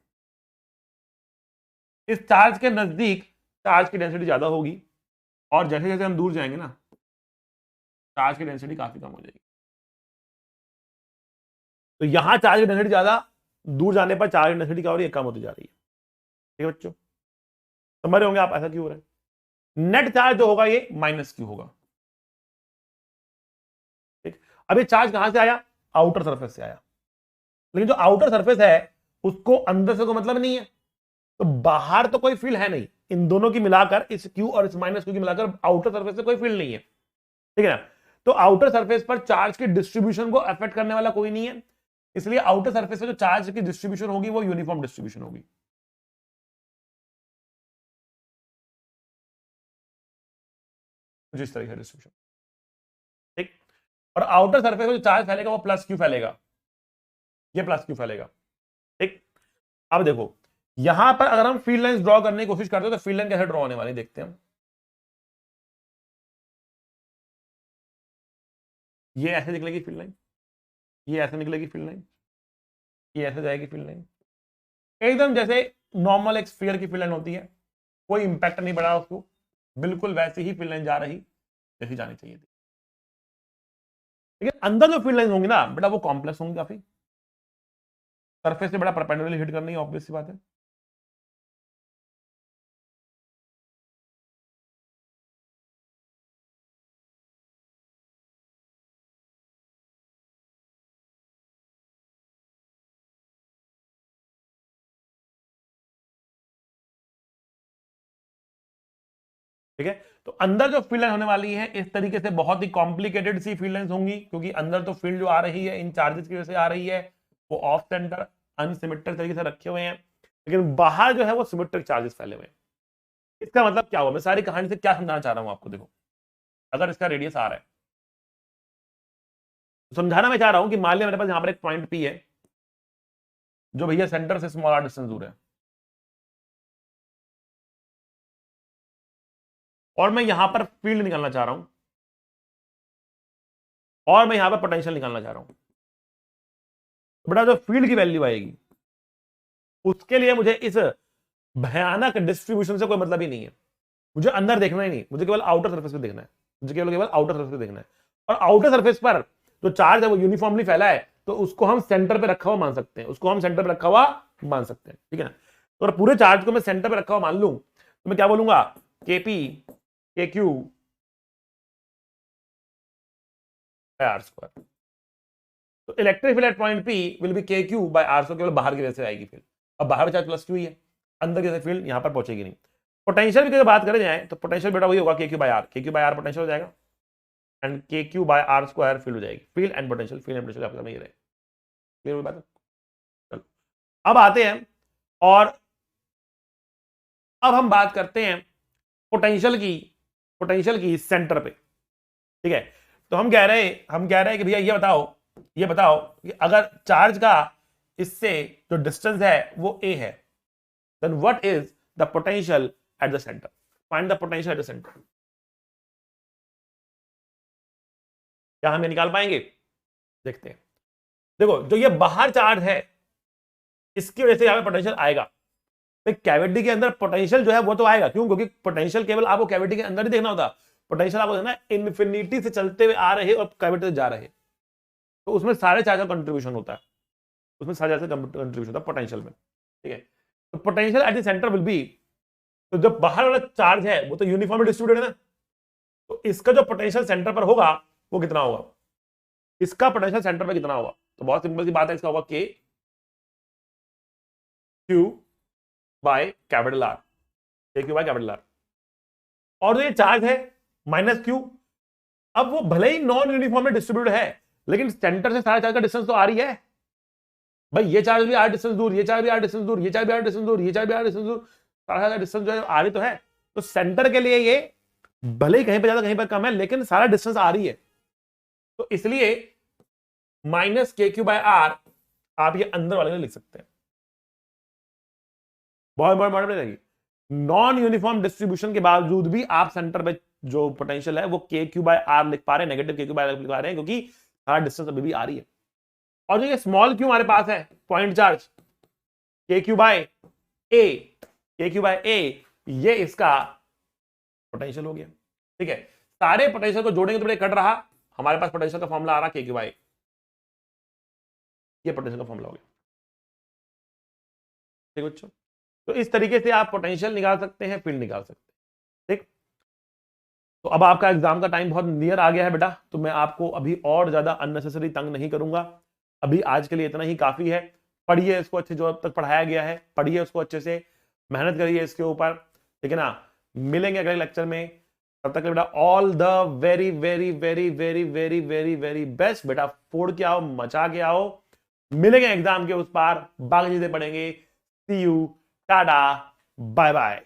इस चार्ज के नजदीक चार्ज की डेंसिटी ज्यादा होगी, और जैसे जैसे हम दूर जाएंगे ना चार्ज की डेंसिटी काफी कम हो जाएगी। तो यहां चार्ज की डेंसिटी ज्यादा, दूर जाने पर चार्ज की डेंसिटी क्या हो रही है, कम होती जा रही है। ठीक है बच्चों, समझ रहे होंगे आप ऐसा क्यों हो रहा है। नेट चार्ज जो होगा ये माइनस क्यू होगा। ठीक, अब ये चार्ज कहां से आया, आउटर सरफेस से आया, लेकिन जो आउटर सरफेस है उसको अंदर से कोई मतलब नहीं है, तो बाहर तो कोई फील्ड है नहीं। इन दोनों की मिलाकर, इस क्यू और इस माइनस क्यू की मिलाकर आउटर सरफेस से कोई फील्ड नहीं है। ठीक है ना। तो आउटर सरफेस पर चार्ज के डिस्ट्रीब्यूशन को अफेक्ट करने वाला कोई नहीं है, इसलिए आउटर सरफेस पे जो चार्ज की डिस्ट्रीब्यूशन होगी वो यूनिफॉर्म डिस्ट्रीब्यूशन होगी। जिस तरह का डिस्ट्रीब्यूशन, ठीक। और आउटर सरफेस पे जो चार्ज फैलेगा वो प्लस क्यू फैलेगा, ये प्लस क्यू फैलेगा, ठीक। अब देखो यहां पर अगर हम फील्ड लाइंस ड्रॉ करने की कोशिश करते हैं तो फील्ड लाइन कैसे ड्रॉ होने वाली देखते हैं। ये ऐसे निकलेगी फील्ड लाइन, ये ऐसे निकलेगी फील्ड लाइन, ये ऐसे जाएगी फील्ड लाइन, एकदम जैसे नॉर्मल एक स्फीयर की फील्ड लाइन होती है, कोई इंपैक्ट नहीं पड़ा उसको, बिल्कुल वैसे ही फील्ड लाइन जा रही जैसी जानी चाहिए थी। लेकिन अंदर जो फील्ड लाइन होंगी ना बेटा वो कॉम्प्लेक्स होंगी काफी, सरफेस से बड़ा परपेंडिकुलरली हिट करनी है, ऑब्वियस सी बात है। ठीक है, तो अंदर जो फील्ड लाइन होने वाली है इस तरीके से बहुत ही कॉम्प्लिकेटेड सी फील्ड लाइंस होंगी, क्योंकि अंदर तो फील्ड जो आ रही है इन चार्जेस की वजह से आ रही है वो ऑफ सेंटर अनसिमेट्रिक तरीके से रखे हुए हैं, लेकिन बाहर जो है वो सिमेट्रिक चार्जेस फैले हुए हैं। इसका मतलब क्या हुआ, मैं सारी कहानी से क्या समझाना चाह रहा हूं आपको, देखो अगर इसका रेडियस आ रहा है तो समझाना मैं चाह रहा हूं कि मान लिया मेरे पास यहां पर एक पॉइंट पी है जो भैया सेंटर से स्मॉल आर डिस्टेंस दूर है, और मैं यहां पर फील्ड निकालना चाह रहा हूं और मैं यहां पर पोटेंशियल निकालना चाह रहा हूं, तो बेटा जो फील्ड की वैल्यू आएगी उसके लिए मुझे इस भयानक डिस्ट्रीब्यूशन से कोई मतलब ही नहीं है, मुझे अंदर देखना ही नहीं, मुझे केवल आउटर सरफेस पे देखना है, मुझे केवल आउटर सरफेस पे देखना है। और आउटर सरफेस पर जो चार्ज है वो यूनिफॉर्मली फैला है, तो उसको हम सेंटर पे रखा हुआ मान सकते हैं, उसको हम सेंटर पे रखा हुआ मान सकते हैं, ठीक है ना। तो अगर पूरे चार्ज को मैं सेंटर पे रखा हुआ मान लूं तो मैं क्या बोलूंगा, केपी के क्यू आर स्क्वायर, तो electric field at point P will be के क्यू बाय आर, केवल बाहर की वजह से आएगी फील्ड, अब बाहर चार्ज प्लस क्यू ही है, अंदर की फील्ड यहां पर पहुंचेगी नहीं। पोटेंशियल की बात करें जाए तो पोटेंशियल बेटा वही होगा K Q by R, K Q by R potential हो जाएगा and K Q by R square field हो जाएगी, field and potential, field and potential आपका नहीं रहे, क्लियर हुई बात है। चलो अब आते हैं और अब हम बात करते हैं पोटेंशियल की सेंटर पे, ठीक है। तो हम कह रहे हैं कि भैया ये बताओ कि अगर चार्ज का इससे जो डिस्टेंस है वो a है, then what is the potential at the centre, find the potential at the centre. क्या हम ये निकाल पाएंगे, देखते हैं। देखो जो ये बाहर चार्ज है इसकी वजह से यहां पे पोटेंशियल आएगा, तो कैविटी के अंदर पोटेंशियल जो है वो तो आएगा, क्यों, क्योंकि पोटेंशियल केवल आपको कैविटी के अंदर ही देखना होता, पोटेंशियल आपको देखना इन्फिनिटी से चलते हुए आ रहे और कैविटी से जा रहे, तो उसमें सारे चार्ज का कंट्रीब्यूशन होता है, उसमें सारे चार्ज का कंट्रीब्यूशन होता है पोटेंशियल में, ठीक है। तो potential at the centre will be, तो जब बाहर वाला चार्ज है वो तो यूनिफॉर्मली डिस्ट्रीब्यूटेड है ना, तो इसका जो पोटेंशियल सेंटर पर होगा वो कितना होगा, इसका पोटेंशियल सेंटर पर कितना होगा, तो बहुत सिंपल सी बात है, इसका होगा K Q by capital R, K Q by capital R, और जो ये चार्ज है माइनस क्यू, अब वो भले ही नॉन यूनिफॉर्मली डिस्ट्रीब्यूटेड है लेकिन सेंटर से सारे चार्ज का डिस्टेंस तो आ रही है भाई, ये चार्ज भी आर डिस्टेंस दूर, ये चार्ज भी आर डिस्टेंस दूर, ये चार्ज भी आर डिस्टेंस दूर, ये चार्ज भी आर डिस्टेंस दूर, सारा डिस्टेंस जो है आ रही तो है, तो सेंटर के लिए ये भले ही कहीं पर ज्यादा कहीं पर कम है लेकिन सारा डिस्टेंस आ रही है, तो इसलिए माइनस के क्यू बाय आर आप ये अंदर वाले में लिख सकते हैं। बहुत इंपॉर्टेंट रहेगी, नॉन यूनिफॉर्म डिस्ट्रीब्यूशन के बावजूद भी आप सेंटर पे जो पोटेंशियल है वो के क्यू बाय आर लिख पा रहे हैं, नेगेटिव के क्यू बाय आर लिख पा रहे हैं, क्योंकि सारा डिस्टेंस अभी भी आ रही है। और जो ये स्मॉल क्यू हमारे पास है पॉइंट चार्ज के क्यू बाय ए, ये इसका पोटेंशियल हो गया, ठीक है। सारे पोटेंशियल को जोड़ेंगे तो कट रहा, हमारे पास पोटेंशियल का फॉर्मूला आ रहा के क्यू बाय, ये पोटेंशियल का फॉर्मूला हो गया, ठीक बच्चों। तो इस तरीके से आप पोटेंशियल निकाल सकते हैं, फील्ड निकाल सकते हैं, ठीक। तो अब आपका एग्जाम का टाइम बहुत नियर आ गया है बेटा, तो मैं आपको अभी और ज्यादा अननेसेसरी तंग नहीं करूंगा, अभी आज के लिए इतना ही काफी है। पढ़िए इसको अच्छे, जो अब तक पढ़ाया गया है पढ़िए उसको अच्छे से, मेहनत करिए इसके ऊपर, ठीक है ना। मिलेंगे अगले लेक्चर में, तब तक बेटा all the very very very very very very very best बेटा। फोड़ के आओ, मचा के आओ, मिलेंगे एग्जाम के उस पार, बाकी चीजें पढ़ेंगे। सी यू, टाटा, बाय बाय।